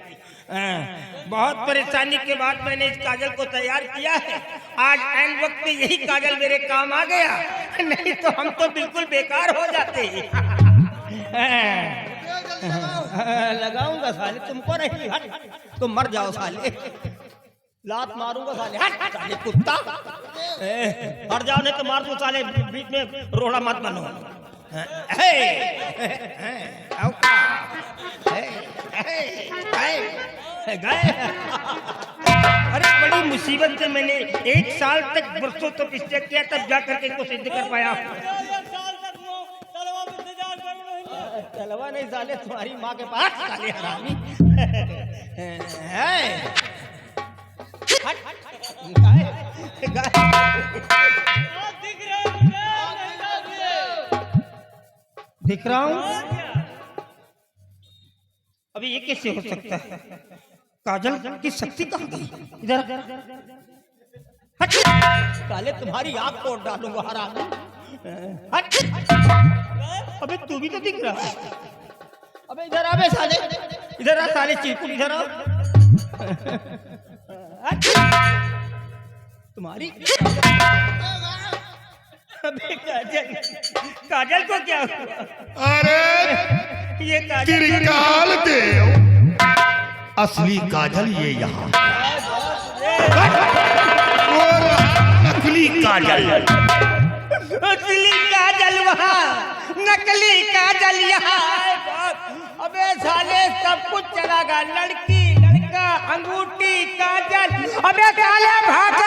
बहुत परेशानी के बाद मैंने इस काजल को तैयार किया है। आज ऐन वक्त में यही काजल मेरे काम आ गया, नहीं तो हम तो बिल्कुल बेकार हो जाते। लगाऊंगा साले, तुमको नहीं, हट तुम मर जाओ साले। लात मारूंगा साले, हट साले कुत्ता। हट जाओ नहीं तो मार दूं साले, बीच में रोड़ा मत बनो। अरे बड़ी मुसीबत से मैंने 1 साल तक बरसों तक स्टे किया, तब जा करके इसको सिद्ध कर पाया। चलवा नहीं साले, तुम्हारी माँ के पास साले हरामी। दिख रहा हूँ। अभी ये कैसे हो सकता है? काजल की शक्ति कहाँ गई? इधर साले तुम्हारी आँख तोड़ डालूंगा हरामी। अबे तू भी तो दिख रहा है। अबे इधर आ बे साले, इधर आ साले चिरकुट, इधर आ। तुम्हारी अबे काजल, काजल को क्या हुआ? अरे ये काजल त्रिकाल देव असली काजल ये यहाँ। वो रहा नकली काजल। असली काजल वहाँ, नकली काजल यहाँ। अबे साले सब कुछ चला गया, लड़की लड़का अंगूठी काजल। अबे साले भाग